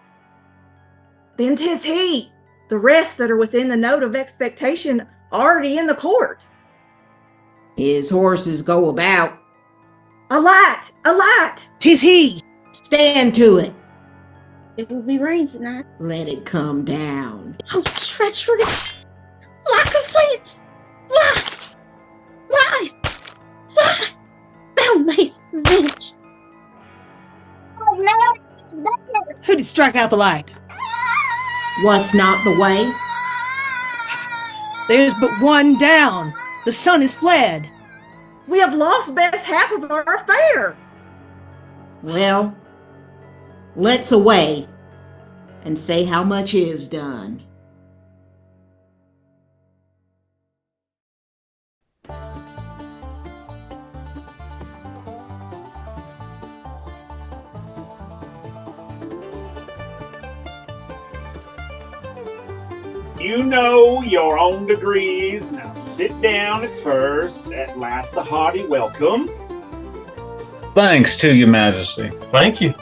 Speaker 2: Then 'tis he. The rest that are within the note of expectation already in the court.
Speaker 1: His horses go about.
Speaker 2: A light! A light!
Speaker 3: 'Tis he!
Speaker 1: Stand to it.
Speaker 9: It will be rain tonight.
Speaker 1: Let it come down.
Speaker 9: Oh, treachery! Like a flint! Fly! Fly! Fly! Thou mayst revenge!
Speaker 12: Oh no!
Speaker 3: Who did strike out the light?
Speaker 1: Was not the way?
Speaker 3: There's but one down. The sun is fled.
Speaker 2: We have lost best half of our affair.
Speaker 1: Well, let's away and say how much is done.
Speaker 8: You know your own degrees. Now sit down at first. At last the hearty welcome.
Speaker 6: Thanks to your majesty.
Speaker 7: Thank you.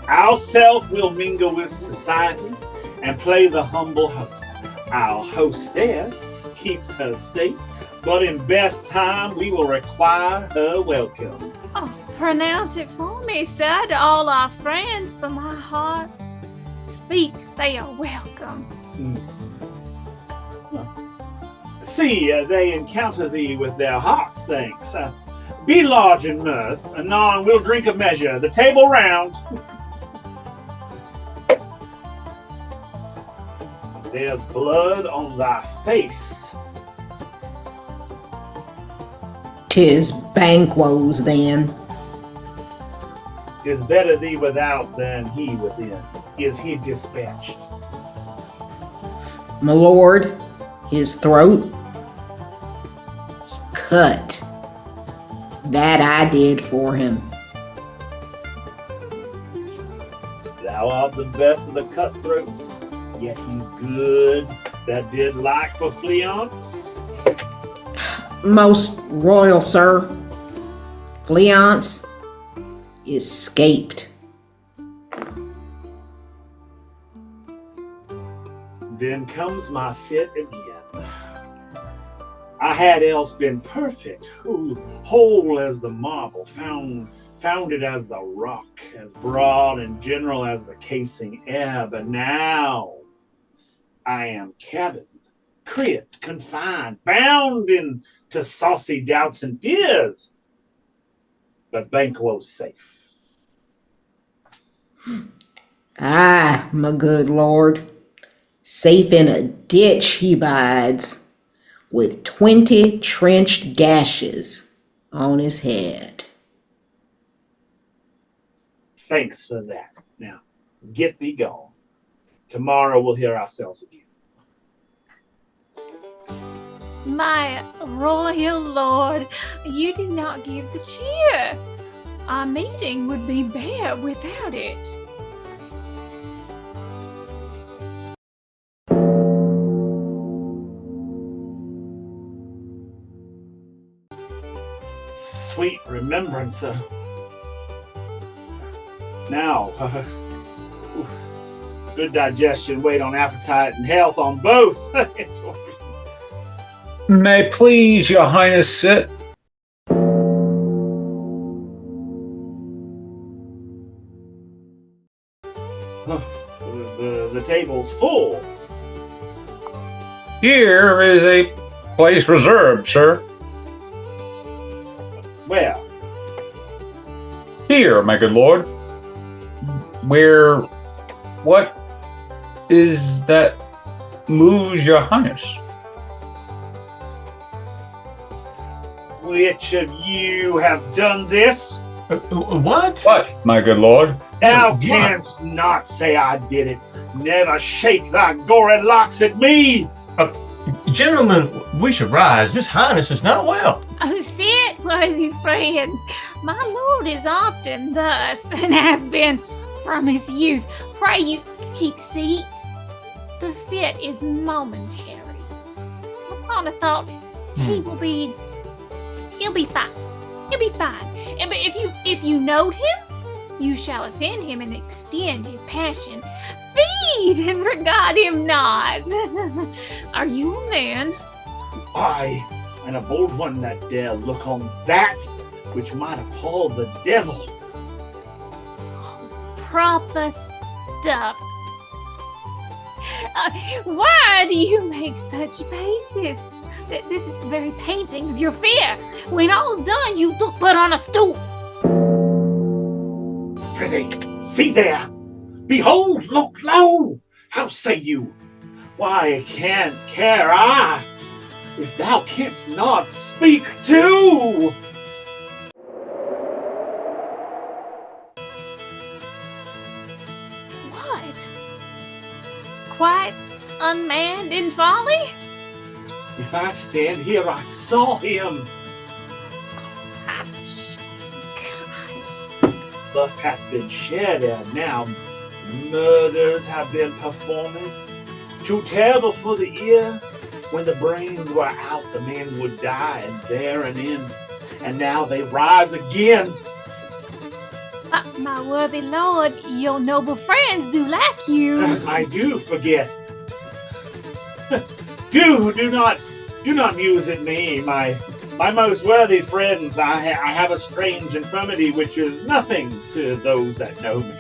Speaker 8: Ourself will mingle with society and play the humble host. Our hostess keeps her state, but in best time we will require her welcome.
Speaker 14: Oh, pronounce it for me, sir, to all our friends, for my heart speaks they are welcome.
Speaker 8: See, they encounter thee with their hearts, thanks. Be large in mirth, anon we'll drink a measure, the table round. There's blood on thy face.
Speaker 1: 'Tis Banquo's then.
Speaker 8: 'Tis better thee without than he within. Is he dispatched?
Speaker 1: My lord, his throat is cut. That I did for him.
Speaker 8: Thou art the best of the cutthroats, yet he's good. That did like for Fleance.
Speaker 1: Most royal sir, Fleance escaped.
Speaker 8: Then comes my fit again. I had else been perfect, whole as the marble, founded as the rock, as broad and general as the casing air. But now I am cabined, cribbed, confined, bound into saucy doubts and fears. But Banquo's safe.
Speaker 1: Ah, my good lord, safe in a ditch he bides, with 20 trenched gashes on his head.
Speaker 8: Thanks for that. Now, get thee gone. Tomorrow we'll hear ourselves again.
Speaker 14: My royal lord, you do not give the cheer. Our meeting would be bare without it.
Speaker 8: Sweet remembrancer. Now, good digestion, wait on appetite and health on both.
Speaker 6: May please your highness sit.
Speaker 8: The table's full.
Speaker 6: Here is a place reserved, sir.
Speaker 8: Where?
Speaker 6: Here, my good lord. Where, what is that moves your highness?
Speaker 8: Which of you have done this?
Speaker 7: What?
Speaker 6: What, my good lord?
Speaker 8: Thou canst not say I did it. Never shake thy gory locks at me.
Speaker 7: Gentlemen, we should rise. His highness is not well.
Speaker 14: Oh, sit, worthy friends. My lord is often thus, and hath been from his youth. Pray you keep seat. The fit is momentary. Upon a thought, he'll be fine. He'll be fine. And but if you note him, you shall offend him and extend his passion. Feed and regard him not. Are you a man?
Speaker 8: I, and a bold one that dare look on that which might appall the devil.
Speaker 14: Proper stuff. Why do you make such faces? This is the very painting of your fear. When all's done, you look but on a stool.
Speaker 8: Prithee, see there. Behold, look low. How say you? Why can't care I, if thou canst not speak too?
Speaker 14: What? Quite unmanned in folly?
Speaker 8: If I stand here, I saw him. Blood hath been shed, and now murders have been performed. Too terrible for the ear. When the brains were out, the men would die, and there an end. And now they rise again.
Speaker 14: My worthy lord, your noble friends do lack you.
Speaker 8: I do forget. Do not Do not muse at me, my most worthy friends. I have a strange infirmity which is nothing to those that know me.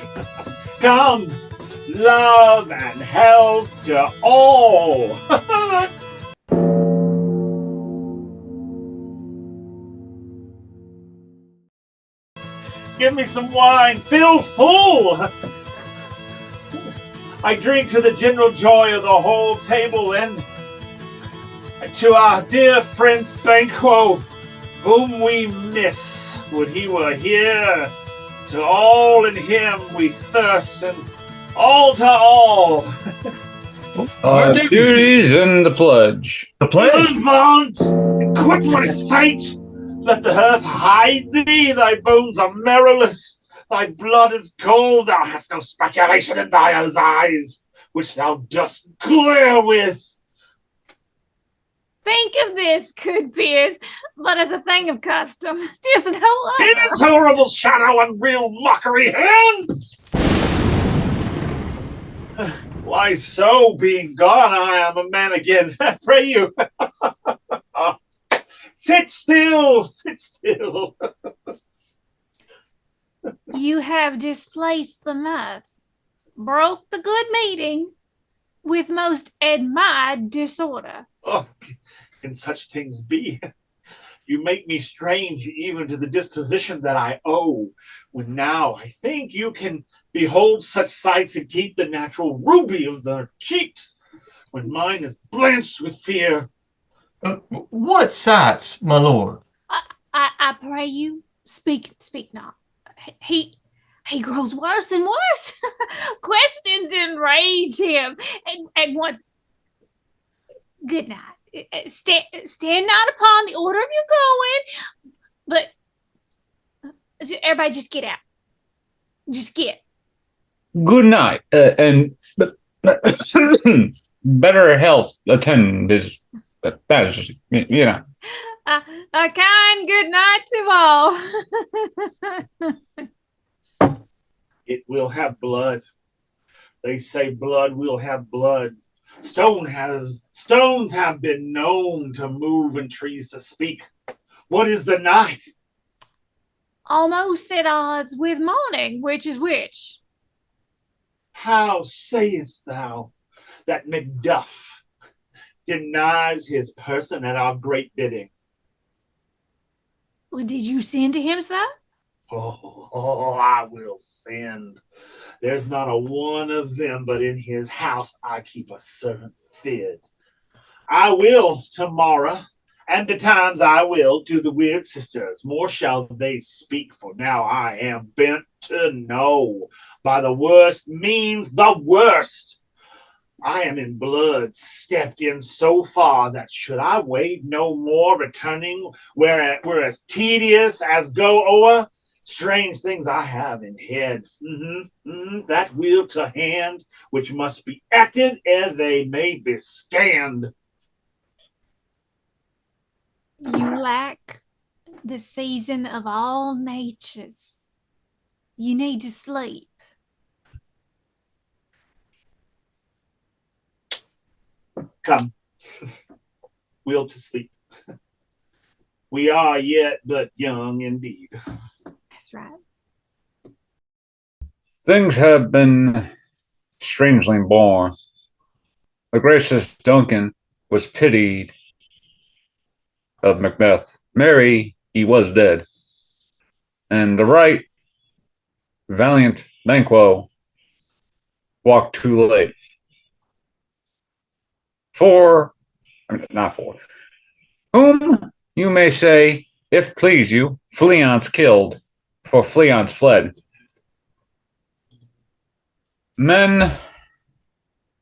Speaker 8: Come, love and health to all. Give me some wine, fill full. I drink to the general joy of the whole table and to our dear friend Banquo, whom we miss. Would he were here. To all in him we thirst, and all to all.
Speaker 6: Our duties and the pledge.
Speaker 7: The pledge?
Speaker 8: Advance and quit my sight. Let the earth hide thee. Thy bones are marrowless. Thy blood is cold. Thou hast no speculation in thy eyes, which thou dost glare with.
Speaker 14: Think of this, good peers, but as a thing of custom. 'Tis no other.
Speaker 8: Intolerable shadow and real mockery hands! Why so, being gone, I am a man again. I pray you. Sit still, sit still.
Speaker 14: You have displaced the mirth, broke the good meeting with most admired disorder.
Speaker 8: Oh, can such things be? You make me strange even to the disposition that I owe, when now I think you can behold such sights and keep the natural ruby of their cheeks, when mine is blanched with fear.
Speaker 7: What sights, my lord?
Speaker 14: I pray you, speak not. He grows worse and worse. Questions enrage him, and once. Good night. Stand not upon the order of your going, but everybody just get out. Just get.
Speaker 6: Good night, and better health attend his majesty. You know.
Speaker 14: A kind good night to all.
Speaker 8: It will have blood. They say blood will have blood. Stones have been known to move and trees to speak. What is the night?
Speaker 14: Almost at odds with morning, which is which?
Speaker 8: How sayest thou that Macbeth denies his person at our great bidding?
Speaker 14: Well, did you send to him, sir?
Speaker 8: Oh, I will send. There's not a one of them, but in his house I keep a servant fed. I will tomorrow, and betimes I will to the weird sisters. More shall they speak, for now I am bent to know by the worst means the worst. I am in blood, stepped in so far that should I wade no more, returning whereas tedious as go o'er, strange things I have in head. That will to hand, which must be acted ere they may be scanned.
Speaker 14: You lack the season of all natures. You need to sleep.
Speaker 8: Come, will to sleep. We are yet but young indeed.
Speaker 14: That's right.
Speaker 6: Things have been strangely born. The gracious Duncan was pitied of Macbeth. Merry, he was dead. And the right valiant Banquo walked too late. Not for, whom you may say, if please you, Fleance killed, for Fleance fled. Men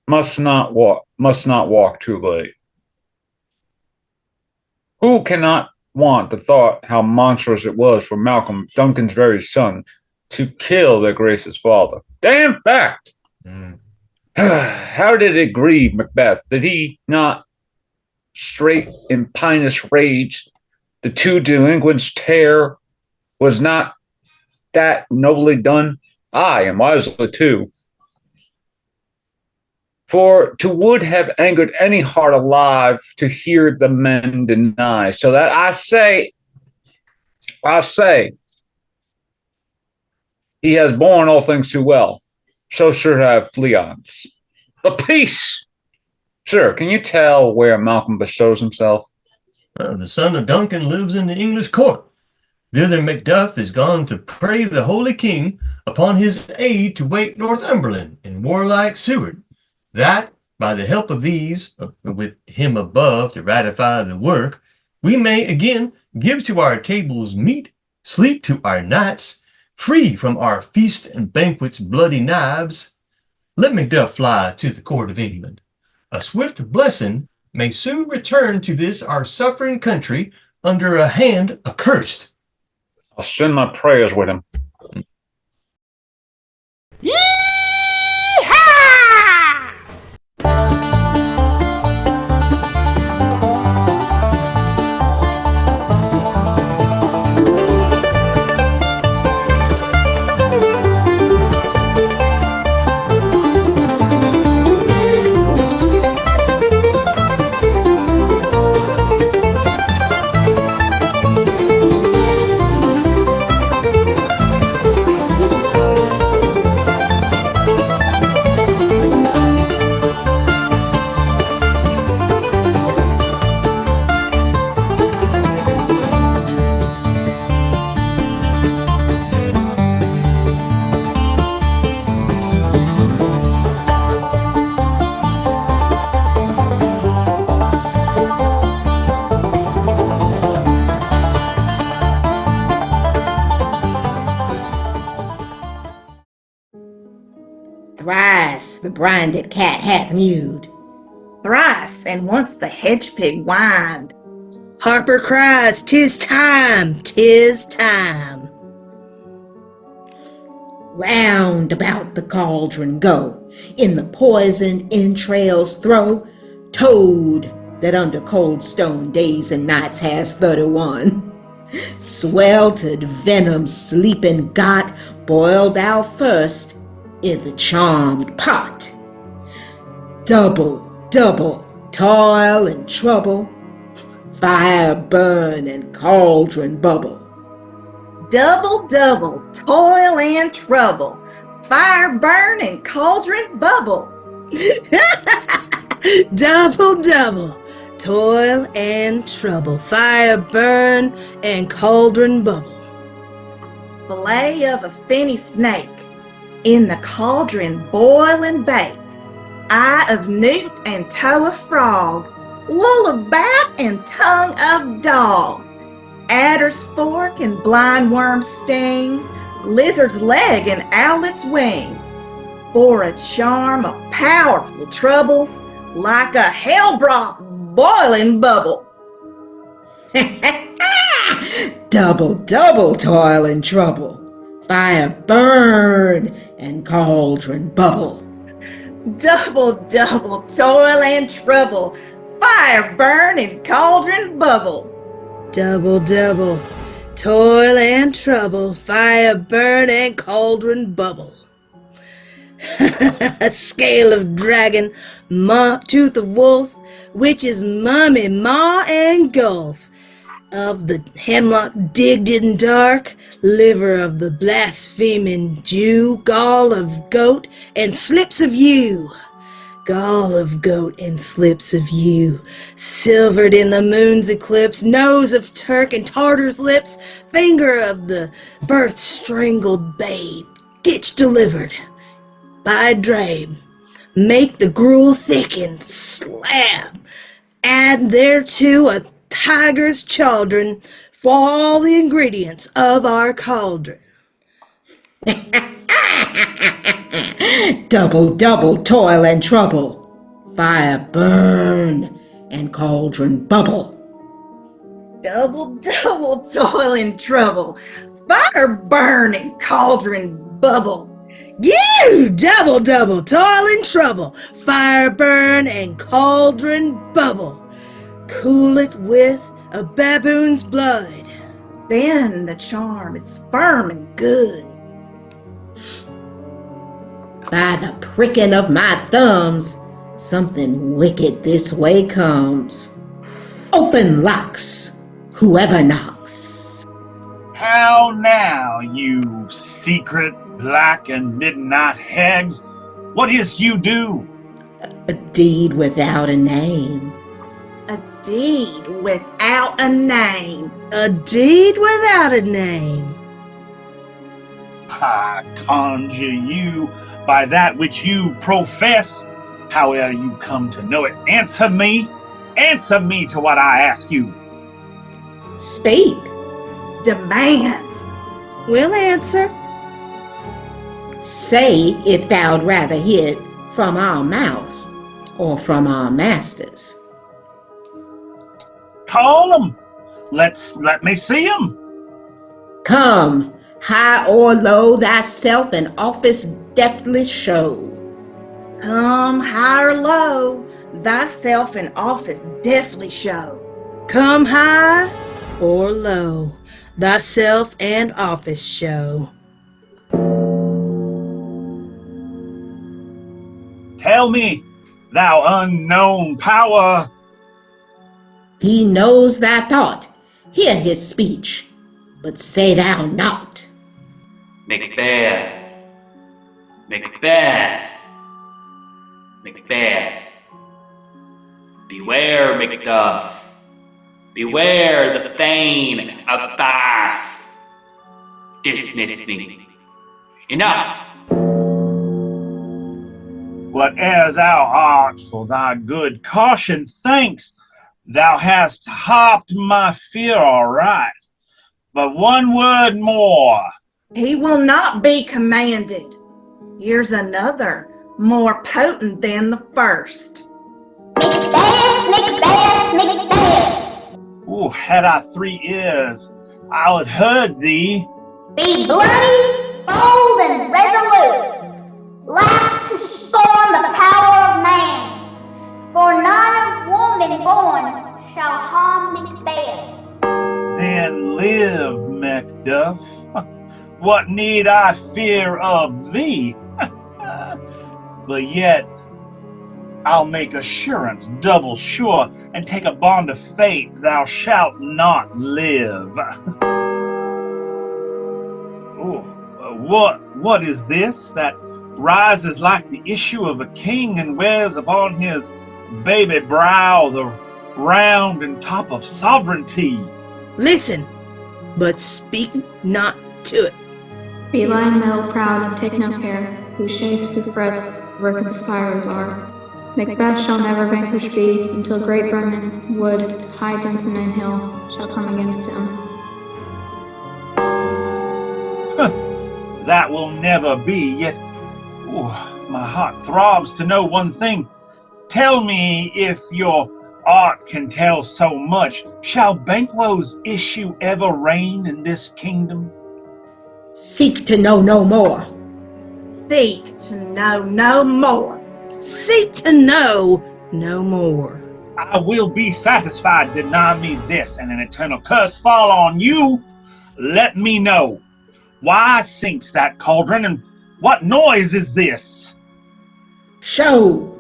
Speaker 6: must not walk too late. Who cannot want the thought how monstrous it was for Malcolm, Duncan's very son, to kill their gracious father? Damn fact! How did it grieve Macbeth? Did he not straight in pinous rage the two delinquents tear? Was not that nobly done? Aye, and wisely too. For to would have angered any heart alive to hear the men deny. So that I say, he has borne all things too well. So should have Fleance. But peace! Sir, can you tell where Malcolm bestows himself?
Speaker 7: Well, the son of Duncan lives in the English court. Thither Macduff is gone to pray the Holy King upon his aid to wake Northumberland and warlike Seward, that, by the help of these, with him above to ratify the work, we may again give to our tables meat, sleep to our nights, free from our feast and banquets bloody knives. Let Macduff fly to the court of England. A swift blessing may soon return to this our suffering country under a hand accursed.
Speaker 6: I'll send my prayers with him.
Speaker 1: Thrice the brinded cat hath mewed.
Speaker 2: Thrice, and once the hedge pig whined.
Speaker 3: Harper cries, "'Tis time, 'tis time."
Speaker 1: Round about the cauldron go, in the poisoned entrails throw, toad that under cold stone days and nights has 31. Sweltered venom sleeping got, boil thou first in the charmed pot. Double, double, toil and trouble, fire burn and cauldron bubble.
Speaker 2: Double, double, toil and trouble, fire burn and cauldron bubble.
Speaker 3: Double, double, toil and trouble, fire burn and cauldron bubble.
Speaker 2: Fillet of a finny snake, in the cauldron boil and bake. Eye of newt and toe of frog, wool of bat and tongue of dog. Adder's fork and blind worm's sting, lizard's leg and owlet's wing. For a charm of powerful trouble, like a hell broth boiling bubble.
Speaker 1: Double, double toil and trouble, fire burn and cauldron bubble.
Speaker 2: Double, double toil and trouble, fire burn and cauldron bubble.
Speaker 3: Double, double, toil and trouble, fire burn and cauldron bubble. Scale of dragon, tooth of wolf, witch's mummy, maw and gulf. Of the hemlock digged in dark, liver of the blaspheming Jew, gall of goat and slips of yew. Gall of goat and slips of yew, silvered in the moon's eclipse, nose of Turk and Tartar's lips, finger of the birth-strangled babe, ditch delivered by drabe. Make the gruel thicken, slab, add thereto a tiger's chaldron for all the ingredients of our cauldron.
Speaker 1: Double, double toil and trouble, fire burn and cauldron bubble.
Speaker 2: Double, double toil and trouble, fire burn and cauldron bubble.
Speaker 3: You double, double toil and trouble, fire burn and cauldron bubble. Cool it with a baboon's blood.
Speaker 2: Then the charm is firm and good.
Speaker 1: By the pricking of my thumbs, Something wicked this way comes. Open locks, whoever knocks.
Speaker 8: How now, you secret black and midnight hags? What is you do?
Speaker 1: A deed without a name.
Speaker 2: A deed without a name.
Speaker 3: A deed without a name.
Speaker 8: I conjure you by that which you profess, however you come to know it. Answer me to what I ask you.
Speaker 1: Speak.
Speaker 2: Demand.
Speaker 3: We'll answer.
Speaker 1: Say if thou'd rather hear it from our mouths or from our masters.
Speaker 8: Call them. Let me see them.
Speaker 1: Come, high or low, thyself in office deftly show.
Speaker 2: Come high or low, thyself in office deftly show.
Speaker 3: Come high or low, thyself and office show.
Speaker 8: Tell me, thou unknown power.
Speaker 1: He knows thy thought. Hear his speech, but say thou not.
Speaker 4: Macbeth. Macbeth. Macbeth. Beware, Macduff. Beware the Thane of Bath. Dismiss me. Enough.
Speaker 8: Whate'er thou art for thy good caution, thanks. Thou hast harped my fear all right. But one word more.
Speaker 2: He will not be commanded. Here's another, more potent than the first.
Speaker 12: Macbeth, Macbeth, Macbeth.
Speaker 8: Ooh, had I 3 ears, I would heard thee.
Speaker 12: Be bloody, bold, and resolute. Laugh to scorn the power of man. For none of woman born shall harm Macbeth.
Speaker 8: Then live, Macduff. What need I fear of thee? But yet, I'll make assurance double sure, and take a bond of fate thou shalt not live. Oh, what is this that rises like the issue of a king and wears upon his baby brow the round and top of sovereignty?
Speaker 3: Listen, but speak not to it.
Speaker 15: Be lion metal proud and take no care, who shapes the threats where conspirers are. Macbeth shall never vanquish be, until great Brennan, Wood, high Benson and Hill shall come against him.
Speaker 8: That will never be, yet my heart throbs to know one thing. Tell me, if your art can tell so much, shall Banquo's issue ever reign in this kingdom?
Speaker 1: Seek to know no more.
Speaker 2: Seek to know no more.
Speaker 3: Seek to know no more.
Speaker 8: I will be satisfied. Deny me this, and an eternal curse fall on you. Let me know. Why sinks that cauldron, and what noise is this?
Speaker 1: Show.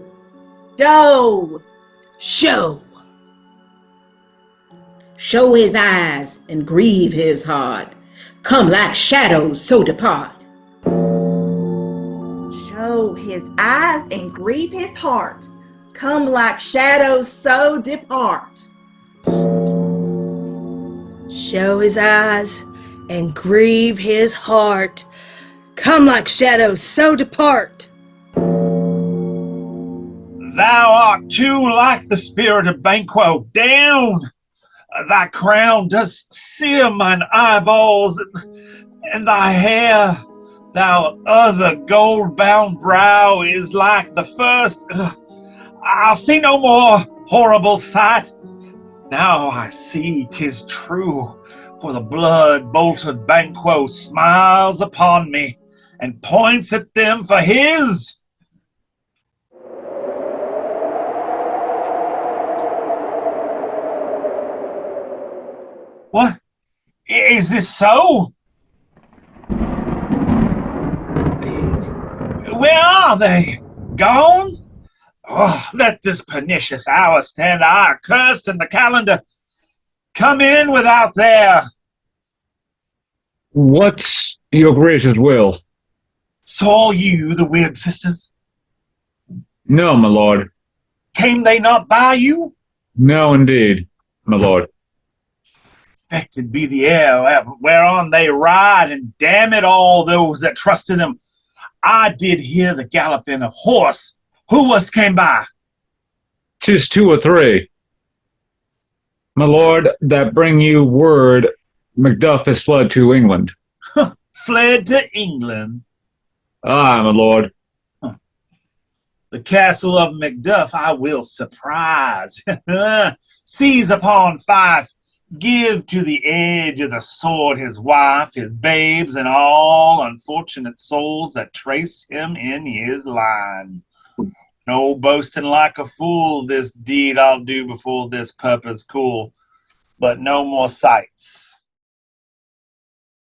Speaker 2: Show.
Speaker 3: Show.
Speaker 1: Show his eyes and grieve his heart. Come like shadows, so depart.
Speaker 2: Show his eyes and grieve his heart. Come like shadows, so depart.
Speaker 3: Show his eyes and grieve his heart. Come like shadows, so depart.
Speaker 8: Thou art too like the spirit of Banquo. Down! Thy crown does sear mine eyeballs, and thy hair, thou other gold-bound brow, is like the first. I'll see no more horrible sight. Now I see 'tis true, for the blood-bolted Banquo smiles upon me and points at them for his. What? Is this so? Where are they? Gone? Oh, let this pernicious hour stand cursed in the calendar. Come in without there.
Speaker 6: What's your gracious will?
Speaker 8: Saw you the weird sisters?
Speaker 6: No, my lord.
Speaker 8: Came they not by you?
Speaker 6: No, indeed, my lord.
Speaker 8: Infected be the air whereon they ride, and damn it all those that trust in them. I did hear the galloping of horse. Who was came by?
Speaker 6: 'Tis 2 or 3. My lord, that bring you word Macduff has fled to England.
Speaker 8: Fled to England.
Speaker 6: Aye, my lord.
Speaker 8: The castle of Macduff I will surprise. Seize upon Fife. Give to the edge of the sword his wife, his babes, and all unfortunate souls that trace him in his line. No boasting like a fool, this deed I'll do before this purpose cool. But no more sights.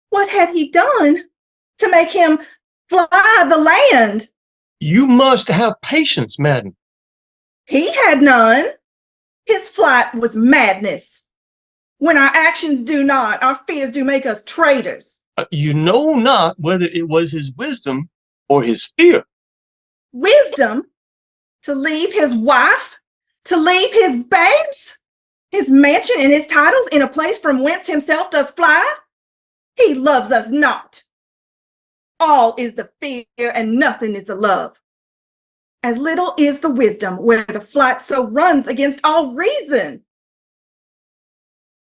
Speaker 2: What had he done to make him fly the land?
Speaker 7: You must have patience, madam.
Speaker 2: He had none. His flight was madness. When our actions do not, our fears do make us traitors.
Speaker 7: You know not whether it was his wisdom or his fear.
Speaker 2: Wisdom? To leave his wife? To leave his babes? His mansion and his titles in a place from whence himself does fly? He loves us not. All is the fear and nothing is the love. As little is the wisdom where the flight so runs against all reason.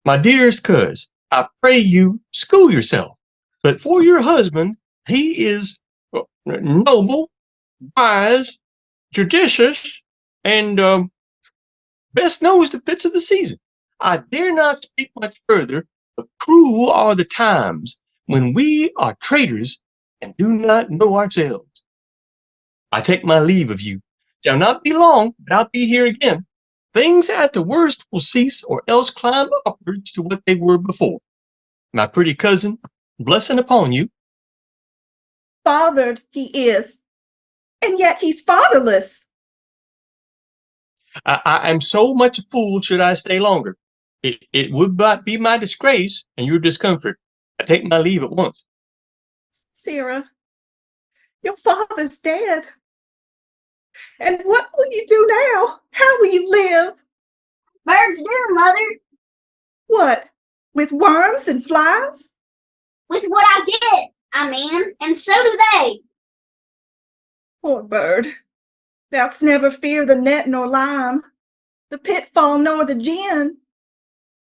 Speaker 7: My dearest coz, I pray you school yourself. But for your husband, he is noble, wise, judicious, and best knows the fits of the season. I dare not speak much further, but cruel are the times when we are traitors and do not know ourselves. I take my leave of you. Shall not be long, but I'll be here again. Things at the worst will cease or else climb upwards to what they were before. My pretty cousin, blessing upon you.
Speaker 2: Fathered he is, and yet he's fatherless.
Speaker 7: I am so much a fool should I stay longer. It would but be my disgrace and your discomfort. I take my leave at once.
Speaker 2: Sarah, your father's dead. And what will you do now? How will you live?
Speaker 12: Birds do, Mother.
Speaker 2: What? With worms and flies?
Speaker 12: With what I get, I mean, and so do they.
Speaker 2: Poor bird. Thou'dst never fear the net nor lime, the pitfall nor the gin.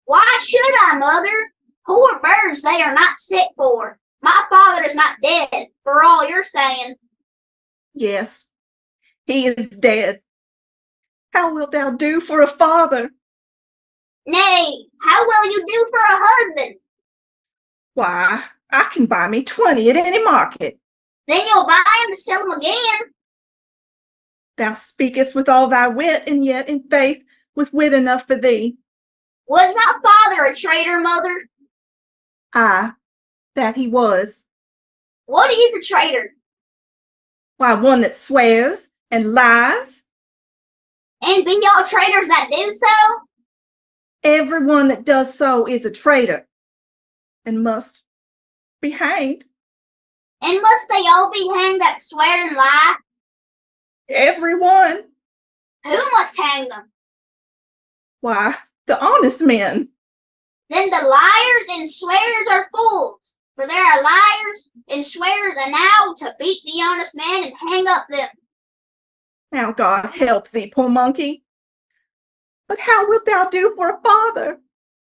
Speaker 12: Why should I, Mother? Poor birds they are not set for. My father is not dead, for all you're saying.
Speaker 2: Yes, he is dead. How wilt thou do for a father?
Speaker 12: Nay, how will you do for a husband?
Speaker 2: Why, I can buy me 20 at any market.
Speaker 12: Then you'll buy him to sell him again.
Speaker 2: Thou speakest with all thy wit, and yet in faith with wit enough for thee.
Speaker 12: Was my father a traitor, Mother?
Speaker 2: Aye, that he was.
Speaker 12: What is a traitor?
Speaker 2: Why, one that swears and lies.
Speaker 12: And be y'all traitors that do so?
Speaker 2: Everyone that does so is a traitor, and must be hanged.
Speaker 12: And must they all be hanged that swear and lie?
Speaker 2: Everyone.
Speaker 12: Who must hang them?
Speaker 2: Why, the honest men.
Speaker 12: Then the liars and swearers are fools, for there are liars and swearers enow to beat the honest man and hang up them.
Speaker 2: Now God help thee, poor monkey. But how wilt thou do for a father?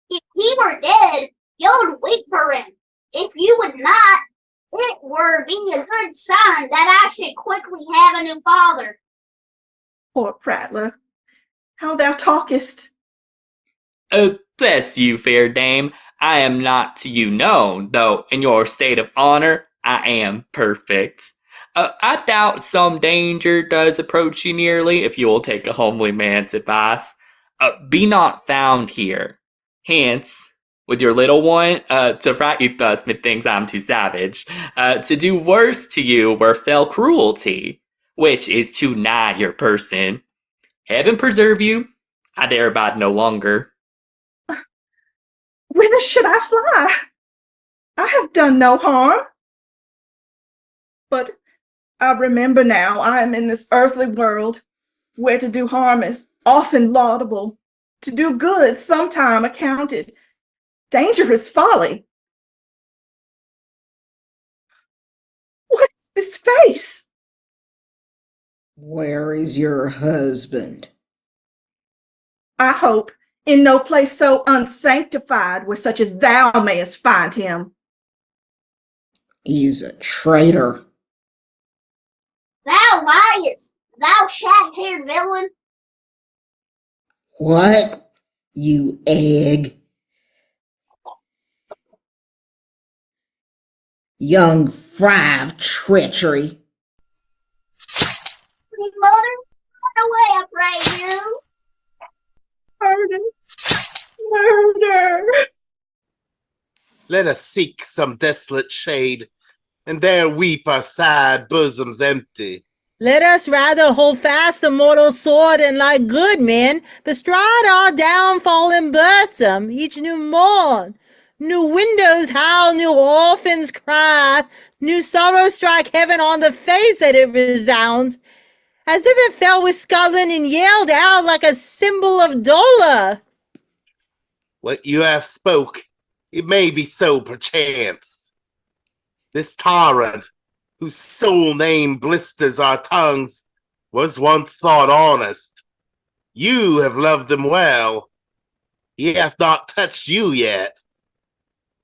Speaker 12: If he were dead, you would weep for him. If you would not, it were be a good sign that I should quickly have a new father.
Speaker 2: Poor prattler, how thou talkest.
Speaker 4: Oh, bless you, fair dame. I am not to you known, though in your state of honor I am perfect. I doubt some danger does approach you nearly, if you will take a homely man's advice. Be not found here. Hence, with your little one, to fright you thus, methinks I'm too savage. To do worse to you were fell cruelty, which is too nigh your person. Heaven preserve you. I dare abide no longer.
Speaker 2: Whither should I fly? I have done no harm. But I remember now I am in this earthly world, where to do harm is often laudable, to do good sometime accounted dangerous folly. What is this face?
Speaker 1: Where is your husband?
Speaker 2: I hope in no place so unsanctified where such as thou mayest find him.
Speaker 1: He's a traitor.
Speaker 12: Thou liest, thou shag-haired villain.
Speaker 1: What? You egg. Young fry of treachery.
Speaker 12: Mother, run away, I pray you.
Speaker 2: Murder.
Speaker 5: Let us seek some desolate shade, and there weep our sad bosoms empty.
Speaker 10: Let us rather hold fast the mortal sword, and like good men, bestride our downfall and birth them each new morn. New windows howl, new orphans cry, new sorrows strike heaven on the face that it resounds, as if it fell with Scotland and yelled out like a cymbal of dolour.
Speaker 5: What you have spoke, it may be so perchance. This tyrant, whose sole name blisters our tongues, was once thought honest. You have loved him well. He hath not touched you yet.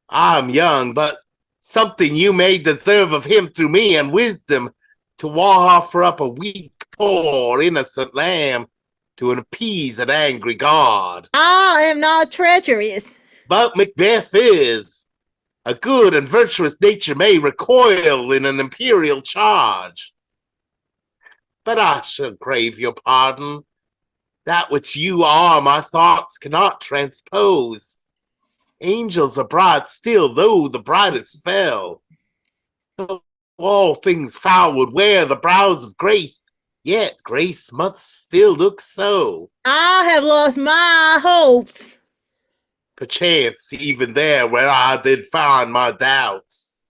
Speaker 5: I'm young, but something you may deserve of him through me and wisdom, to offer up a weak, poor, innocent lamb to appease an angry god.
Speaker 10: I am not treacherous.
Speaker 5: But Macbeth is. A good and virtuous nature may recoil in an imperial charge. But I shall crave your pardon. That which you are, my thoughts cannot transpose. Angels are bright still, though the brightest fell. Though all things foul would wear the brows of grace, yet grace must still look so.
Speaker 10: I have lost my hopes.
Speaker 5: Perchance even there where I did find my doubts.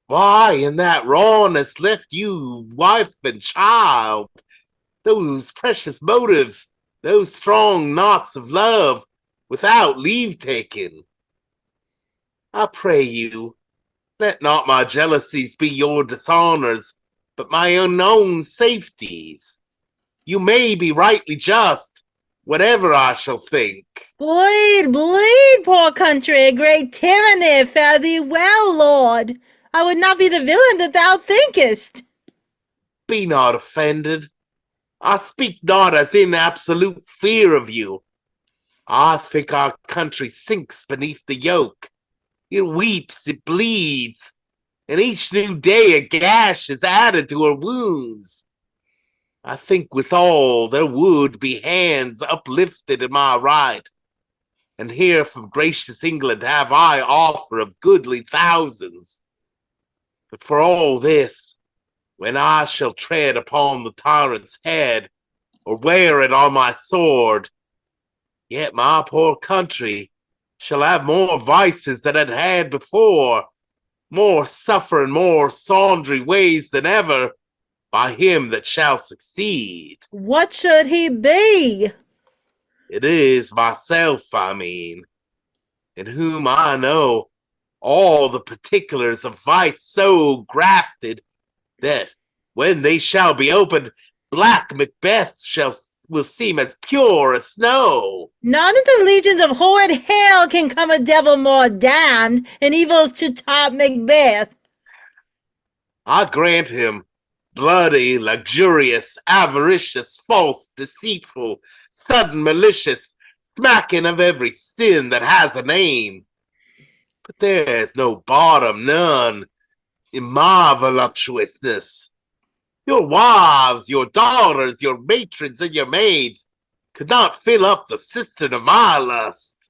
Speaker 5: Why in that rawness left you wife and child? Those precious motives, those strong knots of love, without leave taken. I pray you, let not my jealousies be your dishonors, but my own safeties. You may be rightly just, whatever I shall think.
Speaker 10: Bleed, bleed, poor country, great tyranny, fare thee well, lord. I would not be the villain that thou thinkest.
Speaker 5: Be not offended. I speak not as in absolute fear of you. I think our country sinks beneath the yoke. It weeps, it bleeds, and each new day a gash is added to her wounds. I think withal there would be hands uplifted in my right, and here from gracious England have I offer of goodly thousands. But for all this, when I shall tread upon the tyrant's head, or wear it on my sword, yet my poor country shall have more vices than it had before, more suffer and more sundry ways than ever, by him that shall succeed.
Speaker 10: What should he be?
Speaker 5: It is myself, I mean, in whom I know all the particulars of vice so grafted that when they shall be opened, black Macbeth will seem as pure as snow.
Speaker 10: Not in the legions of horrid hell can come a devil more damned, and evils to top Macbeth.
Speaker 5: I grant him bloody, luxurious, avaricious, false, deceitful, sudden, malicious, smacking of every sin that has a name. But there's no bottom, none, in my voluptuousness. Your wives, your daughters, your matrons, and your maids could not fill up the cistern of my lust.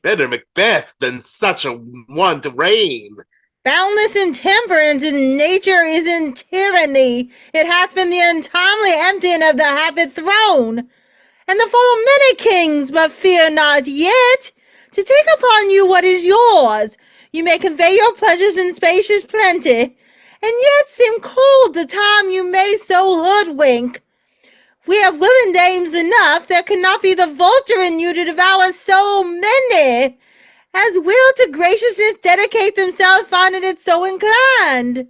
Speaker 5: Better Macbeth than such a one to reign.
Speaker 10: Boundless in temperance, and nature is in tyranny. It hath been the untimely emptying of the habit throne, and the fall of many kings, but fear not yet to take upon you what is yours. You may convey your pleasures in spacious plenty, and yet seem cold the time you may so hoodwink. We have willing dames enough, there cannot be the vulture in you to devour so many as will to graciousness dedicate themselves, finding it so inclined.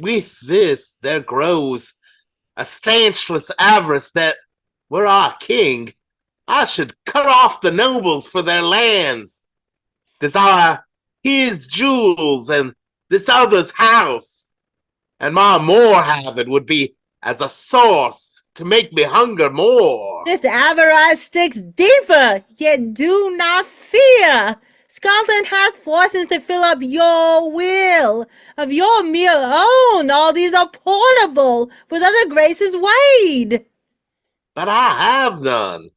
Speaker 5: With this there grows a stanchless avarice that, were I king, I should cut off the nobles for their lands, desire his jewels and this other's house, and my more habit would be as a sauce to make me hunger more.
Speaker 10: This avarice sticks deeper, yet do not fear. Scotland hath forces to fill up your will. Of your mere own, all these are portable, with other graces weighed.
Speaker 5: But I have none.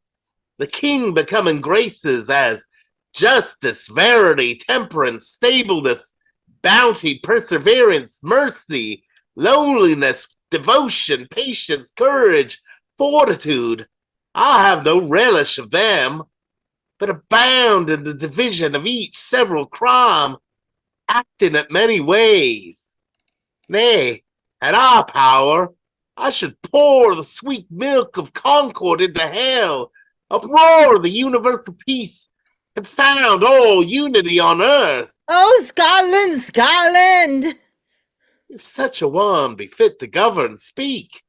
Speaker 5: The king becoming graces as justice, verity, temperance, stableness, bounty, perseverance, mercy, lowliness, devotion, patience, courage, fortitude. I have no relish of them, but abound in the division of each several crime, acting at many ways. Nay, had I power, I should pour the sweet milk of concord into hell, uproar the universal peace, and found all unity on earth.
Speaker 10: Oh, Scotland, Scotland!
Speaker 5: If such a one be fit to govern, speak.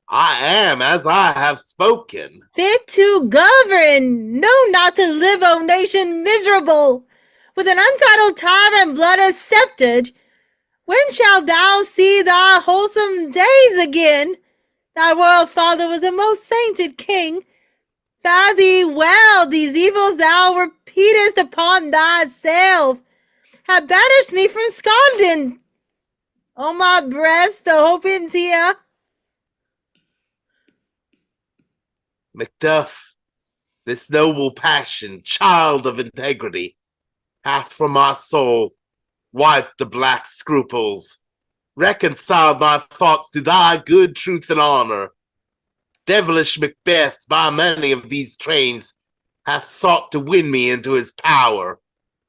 Speaker 5: I am as I have spoken.
Speaker 10: Fit to govern, no, not to live, O nation miserable, with an untitled tyrant blood as sceptered. When shalt thou see thy wholesome days again? Thy royal father was a most sainted king. Fare thee well, these evils thou repeatest upon thyself have banished me from Scotland. On my breast the hope and tear.
Speaker 5: Macduff, this noble passion, child of integrity, hath from my soul wiped the black scruples, reconciled my thoughts to thy good truth and honor. Devilish Macbeth, by many of these trains, hath sought to win me into his power,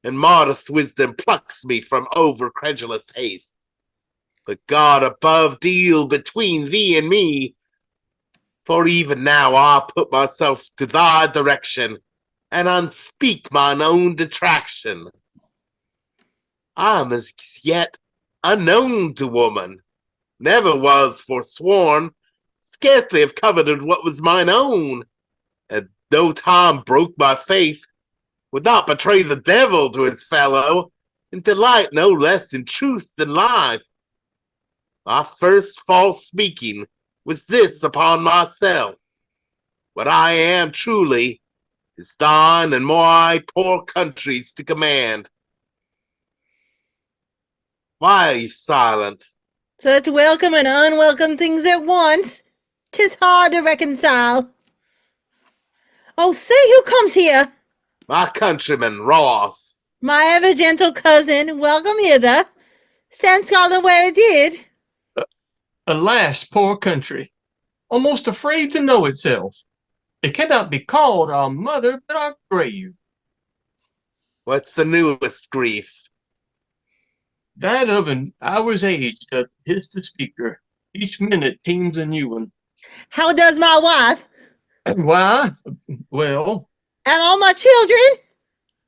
Speaker 5: and modest wisdom plucks me from over-credulous haste. But God above deal between thee and me, for even now I put myself to thy direction, and unspeak mine own detraction. I am as yet unknown to woman, never was forsworn, scarcely have coveted what was mine own, and though time broke my faith, would not betray the devil to his fellow, and delight no less in truth than life. My first false speaking was this upon myself. What I am truly is thine and my poor country's to command. Why are you silent?
Speaker 10: Such welcome and unwelcome things at once. 'Tis hard to reconcile. Oh, say who comes here?
Speaker 5: My countryman, Ross.
Speaker 10: My ever gentle cousin, welcome hither. Stand Scotland where it did.
Speaker 7: Alas, poor country, almost afraid to know itself. It cannot be called our mother, but our grave.
Speaker 5: What's the newest grief?
Speaker 7: That of an hour's age doth hiss the speaker. Each minute teems a new one.
Speaker 10: How does my wife?
Speaker 7: Why, well.
Speaker 10: And all my children?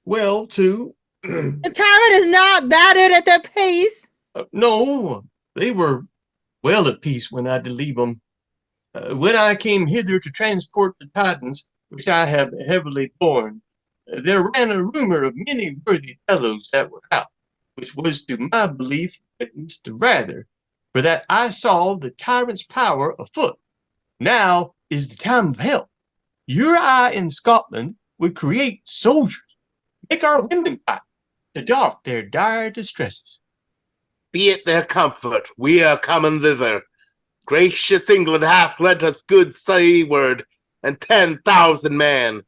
Speaker 7: Well, too.
Speaker 10: The tyrant is not battered at their pace.
Speaker 7: No, they were well at peace when I did leave them. When I came hither to transport the tidings, which I have heavily borne, there ran a rumor of many worthy fellows that were out, which was to my belief witnessed rather, for that I saw the tyrant's power afoot. Now is the time of help. Your eye in Scotland would create soldiers, make our women fight, to doff their dire distresses.
Speaker 5: Be it their comfort, we are coming thither. Gracious England hath lent us good seaward and 10,000 men.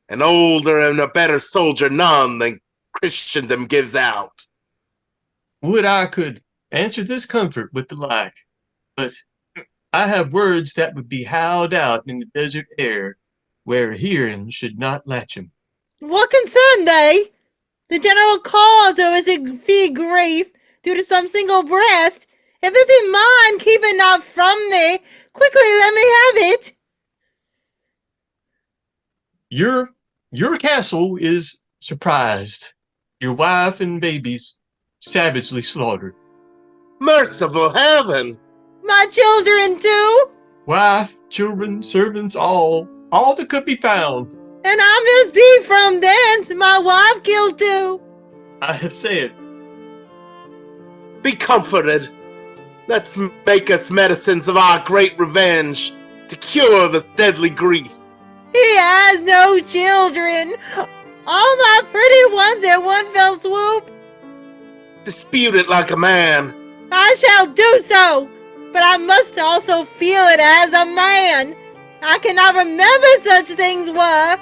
Speaker 5: An older and a better soldier none than Christendom gives out.
Speaker 7: Would I could answer this comfort with the like, but I have words that would be howled out in the desert air, where hearing should not latch 'em.
Speaker 10: What concern they? The general cause, or is it fee grief due to some single breast? If it be mine, keep it not from me. Quickly let me have it.
Speaker 7: Your castle is surprised. Your wife and babies savagely slaughtered.
Speaker 5: Merciful heaven!
Speaker 10: My children too?
Speaker 7: Wife, children, servants, all that could be found.
Speaker 10: And I must be from thence, my wife killed too.
Speaker 7: I have said.
Speaker 5: Be comforted. Let's make us medicines of our great revenge to cure this deadly grief.
Speaker 10: He has no children. All my pretty ones at one fell swoop.
Speaker 5: Dispute it like a man.
Speaker 10: I shall do so, but I must also feel it as a man. I cannot remember such things were.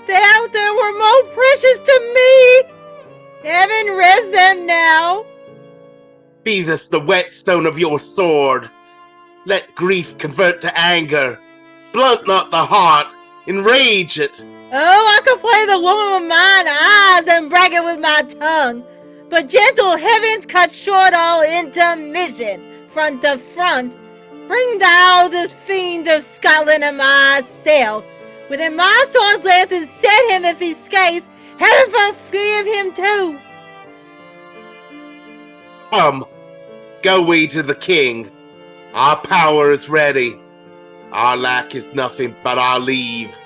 Speaker 10: They were more precious to me. Heaven rest them now.
Speaker 5: Be this the whetstone of your sword. Let grief convert to anger. Blunt not the heart, enrage it.
Speaker 10: Oh, I could play the woman with mine eyes and brag it with my tongue. But gentle heavens cut short all intermission, front to front. Bring thou this fiend of Scotland and myself within my sword's length, and set him if he escapes. Heaven forgive him too.
Speaker 5: Come, go we to the king. Our power is ready. Our lack is nothing but our leave.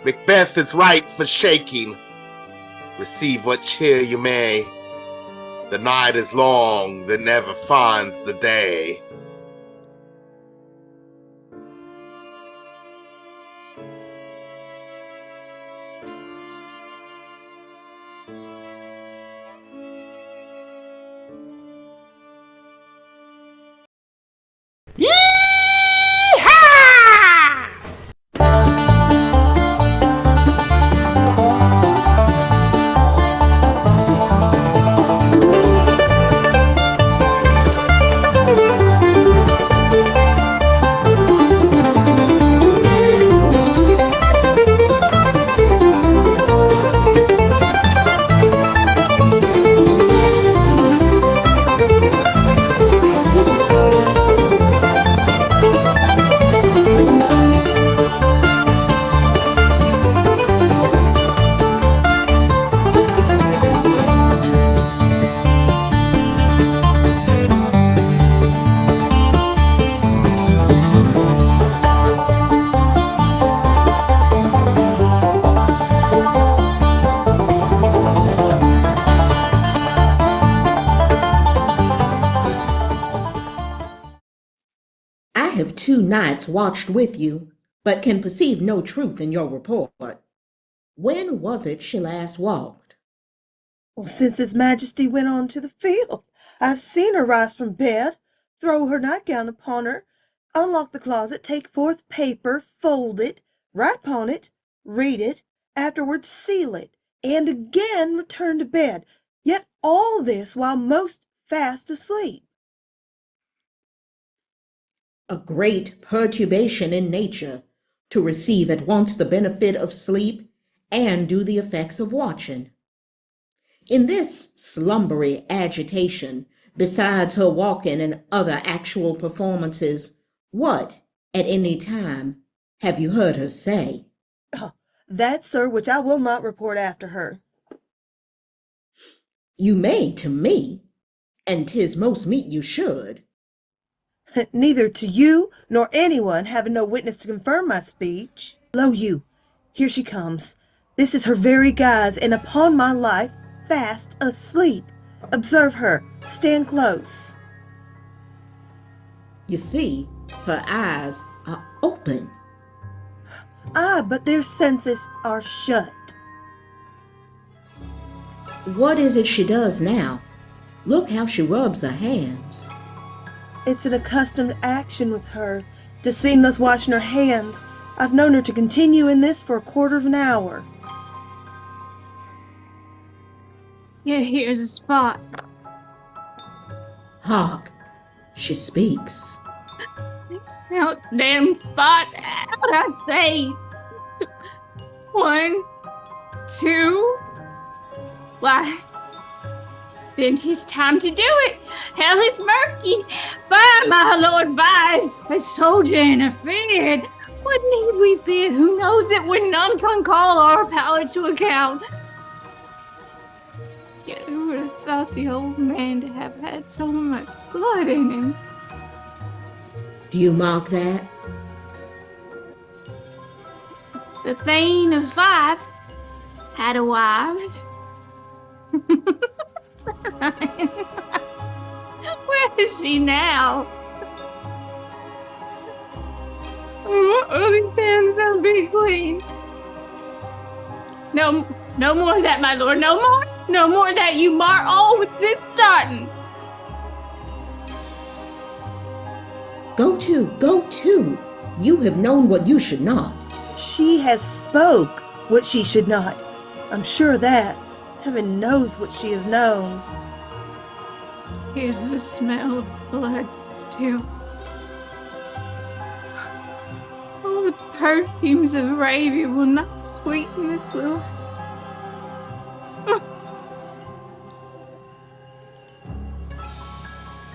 Speaker 5: Macbeth is ripe for shaking. Receive what cheer you may. The night is long that never finds the day.
Speaker 1: I have 2 nights watched with you, but can perceive no truth in your report. When was it she last walked?
Speaker 3: Well, since His Majesty went on to the field, I've seen her rise from bed, throw her nightgown upon her, unlock the closet, take forth paper, fold it, write upon it, read it, afterwards seal it, and again return to bed, yet all this while most fast asleep.
Speaker 1: A great perturbation in nature, to receive at once the benefit of sleep and do the effects of watching. In this slumbery agitation, besides her walking and other actual performances, what, at any time, have you heard her say?
Speaker 3: That, sir, which I will not report after her.
Speaker 1: You may to me, and 'tis most meet you should.
Speaker 3: Neither to you nor anyone, having no witness to confirm my speech. Lo you, here she comes. This is her very guise, and upon my life, fast asleep. Observe her. Stand close.
Speaker 1: You see, her eyes are open.
Speaker 3: Ah, but their senses are shut.
Speaker 1: What is it she does now? Look how she rubs her hands.
Speaker 3: It's an accustomed action with her, to seem thus washing her hands. I've known her to continue in this for a quarter of an hour.
Speaker 14: Yeah, here's a spot.
Speaker 1: Hark, she speaks.
Speaker 14: Out, damn spot out, I say. 1, 2. Why, then 'tis time to do it. Hell is murky. Fire, my lord, fires. A soldier and a feared. What need we fear? Who knows it when none can call our power to account? Yet who would have thought the old man to have had so much blood in him?
Speaker 1: Do you mark that?
Speaker 14: The Thane of Fife had a wife. Where is she now? These hands will be clean. No more of that, my lord. No more of that. You mar all with this starting.
Speaker 1: Go to. You have known what you should not.
Speaker 3: She has spoke what she should not. I'm sure of that. Heaven knows what she has known.
Speaker 14: Here's the smell of blood still. All the perfumes of Arabia will not sweeten this little...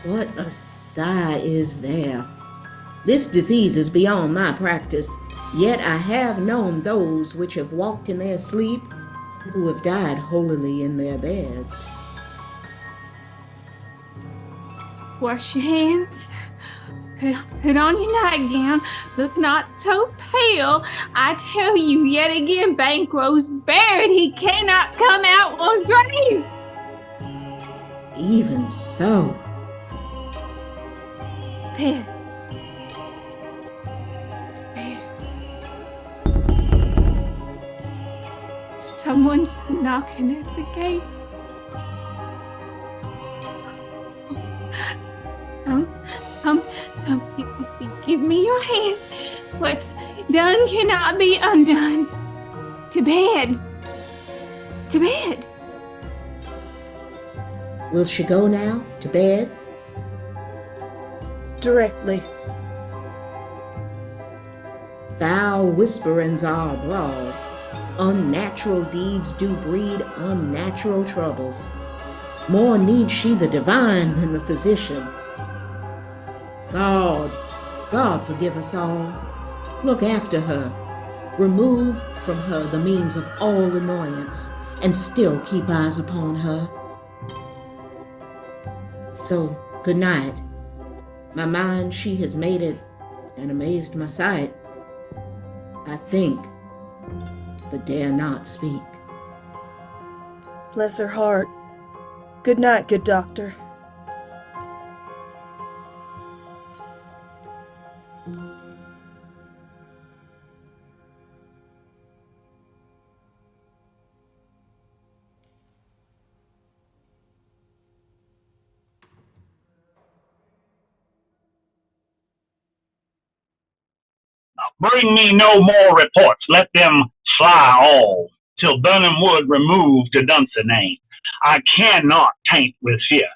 Speaker 1: What a sigh is there. This disease is beyond my practice, yet I have known those which have walked in their sleep, who have died holily in their beds.
Speaker 14: Wash your hands. Put on your nightgown. Look not so pale. I tell you yet again, Banquo's buried. He cannot come out one's grave.
Speaker 1: Even so.
Speaker 14: Bed. Someone's knocking at the gate. Give me your hand. What's done cannot be undone. To bed. To bed.
Speaker 1: Will she go now to bed?
Speaker 3: Directly.
Speaker 1: Foul whisperings are abroad. Unnatural deeds do breed unnatural troubles. More needs she the divine than the physician. God forgive us all. Look after her. Remove from her the means of all annoyance, and still keep eyes upon her. So, good night. My mind she has made it, and amazed my sight. I think, but dare not speak.
Speaker 3: Bless her heart. Good night, good doctor.
Speaker 8: Bring me no more reports. Let them fly all, till Burnham Wood remove to Dunsinane. I cannot taint with fear.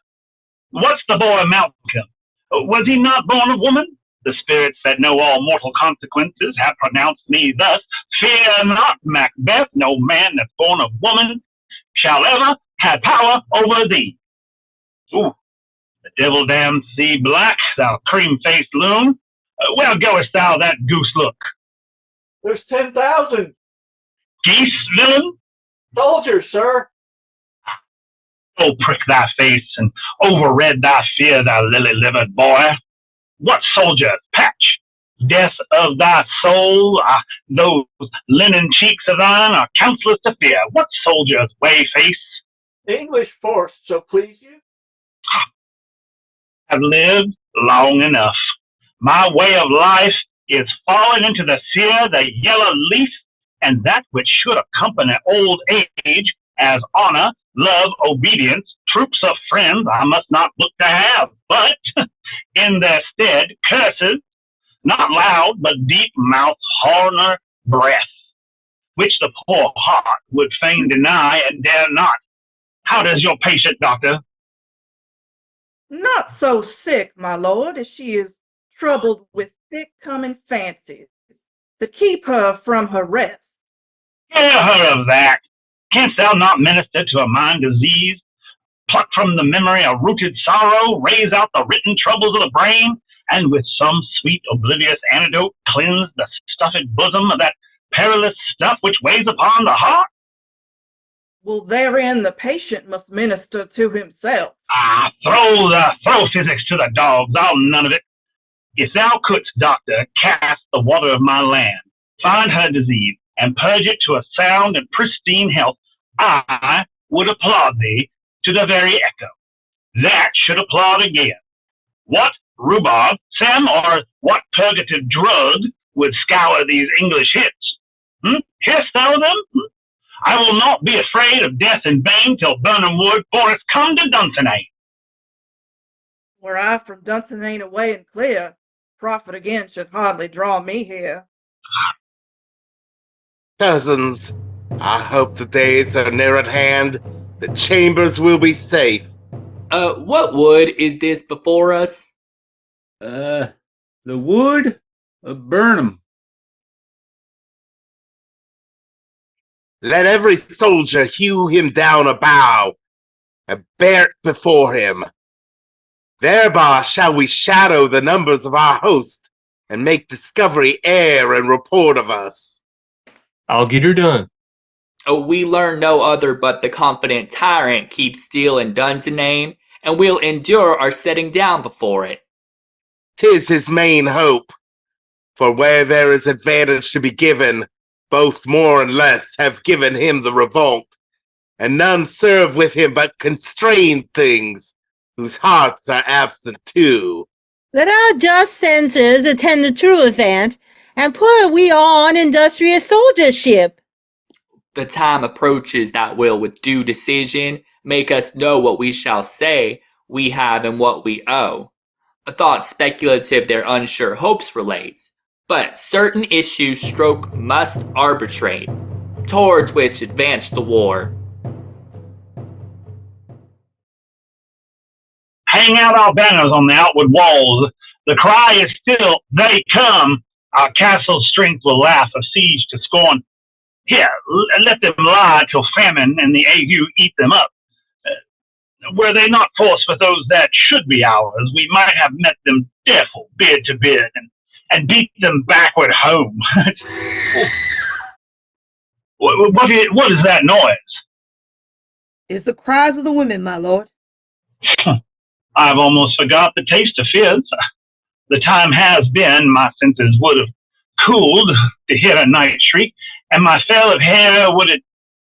Speaker 8: What's the boy Malcolm? Was he not born of woman? The spirits that know all mortal consequences have pronounced me thus. Fear not, Macbeth. No man that's born of woman shall ever have power over thee. Ooh, the devil damned thee black, thou cream-faced loon. Where goest thou, that goose look?
Speaker 13: There's 10,000
Speaker 8: Geese, villain?
Speaker 13: soldiers, sir.
Speaker 8: Oh, prick thy face and overred thy fear, thou lily-livered boy. What soldiers? Patch, death of thy soul. Those linen cheeks of thine are countless to fear. What soldiers, whey-face?
Speaker 13: English force, so please you.
Speaker 8: Have lived long enough. My way of life is falling into the sear, the yellow leaf, and that which should accompany old age as honor, love, obedience, troops of friends I must not look to have, but in their stead curses, not loud, but deep-mouthed horner breath, which the poor heart would fain deny and dare not. How does your patient, doctor?
Speaker 2: Not so sick, my lord, as she is troubled with thick-coming fancies that keep her from her rest.
Speaker 8: Hear her of that. Canst thou not minister to a mind diseased? Pluck from the memory a rooted sorrow, raise out the written troubles of the brain, and with some sweet oblivious antidote cleanse the stuffed bosom of that perilous stuff which weighs upon the heart?
Speaker 2: Well, therein the patient must minister to himself.
Speaker 8: Throw physics to the dogs, I'll none of it. If thou couldst, doctor, cast the water of my land, find her disease, and purge it to a sound and pristine health, I would applaud thee to the very echo. That should applaud again. What rhubarb, Sam, or what purgative drug would scour these English hits? Hearest thou them? I will not be afraid of death in vain till Birnam Wood forest come to Dunsinane.
Speaker 2: Were I from Dunsinane away and clear, profit again should hardly draw me here.
Speaker 5: Cousins, I hope the days are near at hand. The chambers will be safe.
Speaker 4: What wood is this before us?
Speaker 6: The wood of Burnham.
Speaker 5: Let every soldier hew him down a bough and bear it before him. Thereby shall we shadow the numbers of our host and make discovery err and report of us.
Speaker 7: I'll get her done.
Speaker 4: Oh, we learn no other but the confident tyrant keeps steel in Dunsinane, and we'll endure our setting down before it.
Speaker 5: 'Tis his main hope, for where there is advantage to be given, both more and less have given him the revolt, and none serve with him but constrained things, whose hearts are absent too.
Speaker 10: Let our just censors attend the true event, and put we on industrious soldiership.
Speaker 4: The time approaches that will, with due decision, make us know what we shall say we have and what we owe. A thought speculative their unsure hopes relates, but certain issues stroke must arbitrate, towards which advance the war.
Speaker 8: Hang out our banners on the outward walls. The cry is still, they come. Our castle's strength will laugh a siege to scorn. Here, let them lie till famine and the ague eat them up. Were they not forced for those that should be ours, we might have met them careful, bid to bid, and beat them backward home. What is that noise?
Speaker 3: It's the cries of the women, my lord.
Speaker 8: I've almost forgot the taste of fizz. The time has been, my senses would have cooled to hear a night shriek, and my fell of hair would at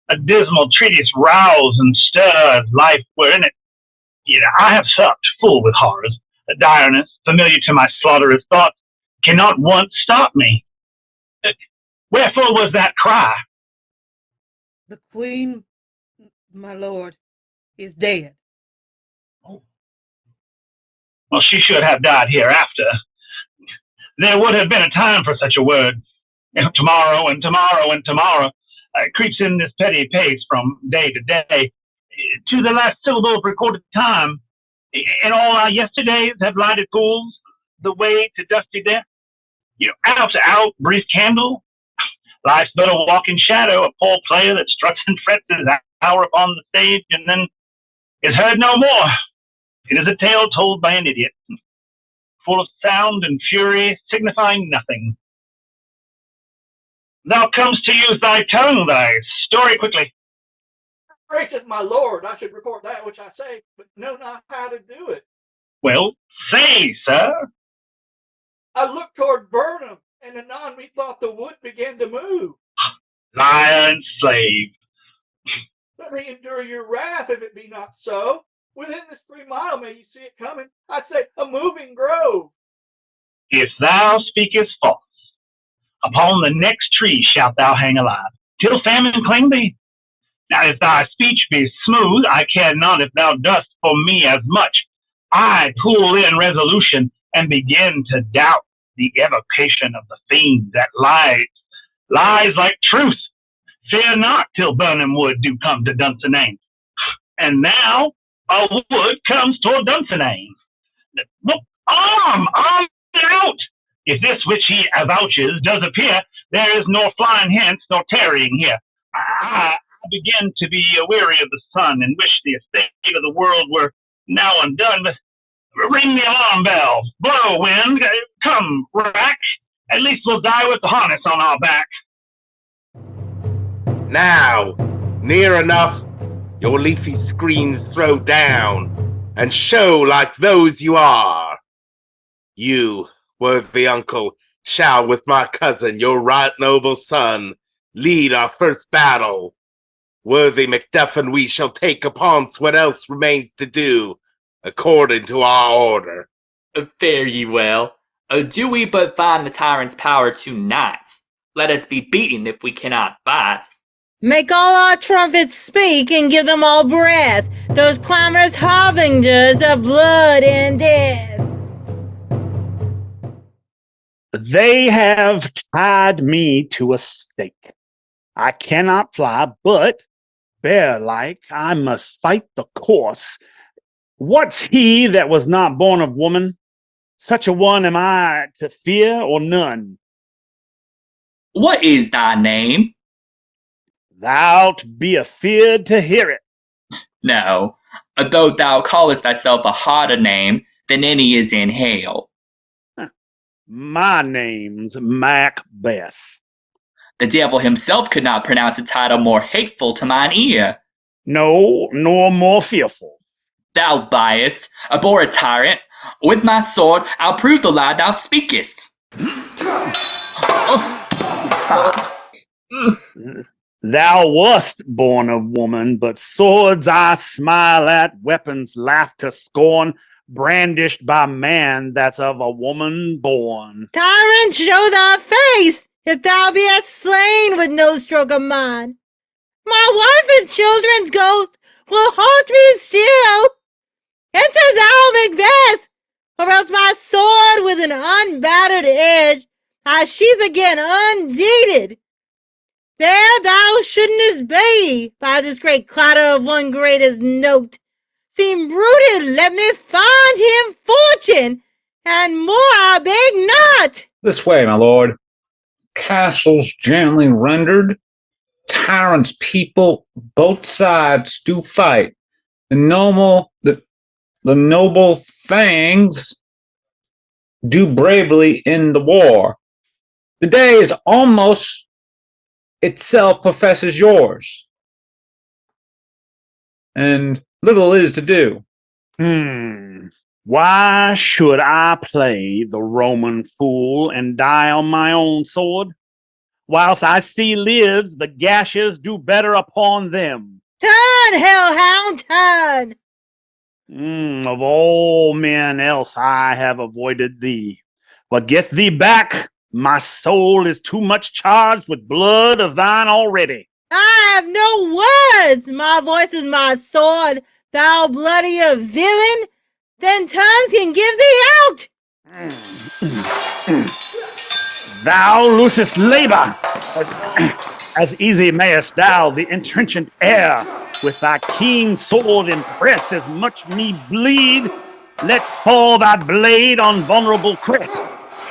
Speaker 8: a dismal treatise rouse and stir as life were in it. Yet I have supped full with horrors. The direness, familiar to my slaughterous thoughts, cannot once stop me. Wherefore was that cry?
Speaker 3: The queen, my lord, is dead.
Speaker 8: Well, she should have died hereafter. There would have been a time for such a word. Tomorrow and tomorrow and tomorrow creeps in this petty pace from day to day, to the last syllable of recorded time. And all our yesterdays have lighted fools the way to dusty death. Hour to hour, brief candle. Life's but a walking shadow, a poor player that struts and frets his hour upon the stage and then is heard no more. It is a tale told by an idiot, full of sound and fury, signifying nothing. Thou comest to use thy tongue, thy story quickly.
Speaker 13: Gracious my lord, I should report that which I say, but know not how to do it.
Speaker 8: Well, say, sir.
Speaker 13: I looked toward Burnham, and anon methought the wood began to move.
Speaker 8: Liar and slave.
Speaker 13: Let me endure your wrath, if it be not so. Within this 3 mile may you see it coming. I say, a moving grove.
Speaker 8: If thou speakest false, upon the next tree shalt thou hang alive, till famine claim thee. Now if thy speech be smooth, I care not if thou dost for me as much. I pull in resolution, and begin to doubt the evocation of the fiend that lies like truth. Fear not till Birnam Wood do come to Dunsinane. And now, A wood comes toward Dunsinane. Look, arm out! If this which he avouches does appear, there is nor flying hence nor tarrying here. I begin to be weary of the sun, and wish the estate of the world were now undone. But ring the alarm bell. Blow, wind. Come, rack. At least we'll die with the harness on our back.
Speaker 5: Now, near enough, your leafy screens throw down, and show like those you are. You, worthy uncle, shall with my cousin, your right noble son, lead our first battle. Worthy Macduff and we shall take upon what else remains to do, according to our order.
Speaker 4: Fare ye well. Do we but find the tyrant's power tonight? Let us be beaten if we cannot fight.
Speaker 10: Make all our trumpets speak and give them all breath, those clamorous harbingers of blood and death.
Speaker 8: They have tied me to a stake. I cannot fly, but bear-like I must fight the course. What's he that was not born of woman? Such a one am I to fear or none.
Speaker 4: What is thy name?
Speaker 8: Thou'lt be afeard to hear it.
Speaker 4: No, though thou callest thyself a harder name than any is in hail.
Speaker 8: My name's Macbeth.
Speaker 4: The devil himself could not pronounce a title more hateful to mine ear.
Speaker 8: No, nor more fearful.
Speaker 4: Thou liest, abhor a tyrant. With my sword I'll prove the lie thou speakest.
Speaker 8: Thou wast born of woman, but swords I smile at, weapons laugh to scorn, brandished by man that's of a woman born.
Speaker 10: Tyrant, show thy face, if thou be'st slain with no stroke of mine. My wife and children's ghost will haunt me still. Enter thou, Macbeth, or else my sword with an unbattered edge I sheath again undated. There thou shouldn't be, by this great clatter of one greatest note. Seem rooted, let me find him fortune, and more I beg not.
Speaker 6: This way, my lord. Castles gently rendered, tyrants' people, both sides do fight. The noble fangs do bravely in the war. The day is almost itself professes yours, and little is to do. Why should I play the Roman fool and die on my own sword? Whilst I see lives, the gashes do better upon them.
Speaker 10: Turn, hellhound, turn!
Speaker 8: Of all men else I have avoided thee. But get thee back, my soul is too much charged with blood of thine already.
Speaker 10: I have no words, my voice is my sword, thou bloodier villain. Then terms can give thee out.
Speaker 8: Thou loosest labor, as easy mayest thou the entrenchant air, with thy keen sword impress as much me bleed. Let fall thy blade on vulnerable crest.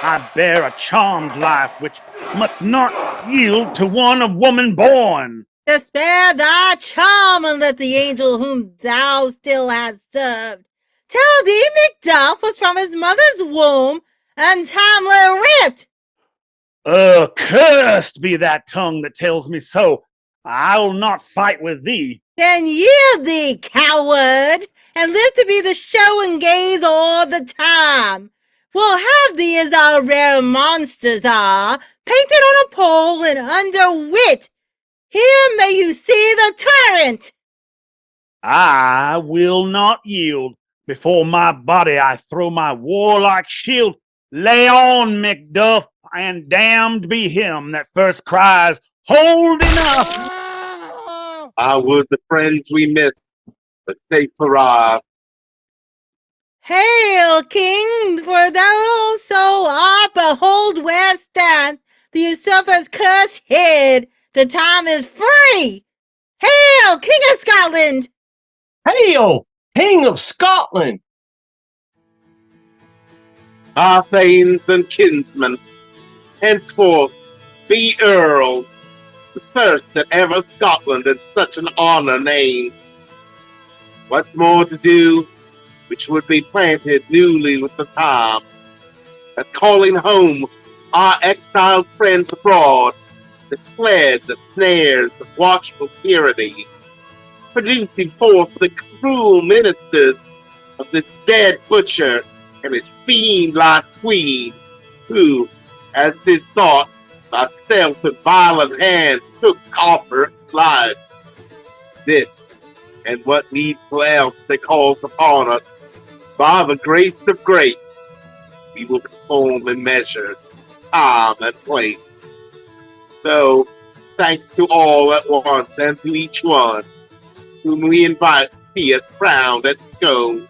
Speaker 8: I bear a charmed life which must not yield to one of woman born.
Speaker 10: Spare thy charm and let the angel whom thou still hast served tell thee Macduff was from his mother's womb untimely ripped.
Speaker 8: Cursed be that tongue that tells me so. I'll not fight with thee.
Speaker 10: Then yield thee, coward, and live to be the show and gaze all the time. We'll have thee as our rare monsters are, painted on a pole and under wit. Here may you see the tyrant.
Speaker 8: I will not yield. Before my body I throw my warlike shield. Lay on, Macduff, and damned be him that first cries, hold enough!
Speaker 5: I would the friends we miss, but safe hurrah.
Speaker 10: Hail, King, for thou so art, behold where stand the usurper's cursed head. The time is free. Hail, King of Scotland!
Speaker 13: Hail!
Speaker 7: King of Scotland.
Speaker 5: Our thanes and kinsmen, henceforth be earls, the first that ever Scotland in such an honour named. What's more to do, which would be planted newly with the time, that calling home our exiled friends abroad, that fled the snares of watchful tyranny, producing forth the cruel ministers of this dead butcher and his fiend-like queen, who, as his thought, by stealth and violent hands took Copper's life. This, and what needful else they calls upon us, by the grace of grace, we will perform in measure, time, and place. So, thanks to all at once and to each one, whom we invite to see us crowned at Scone.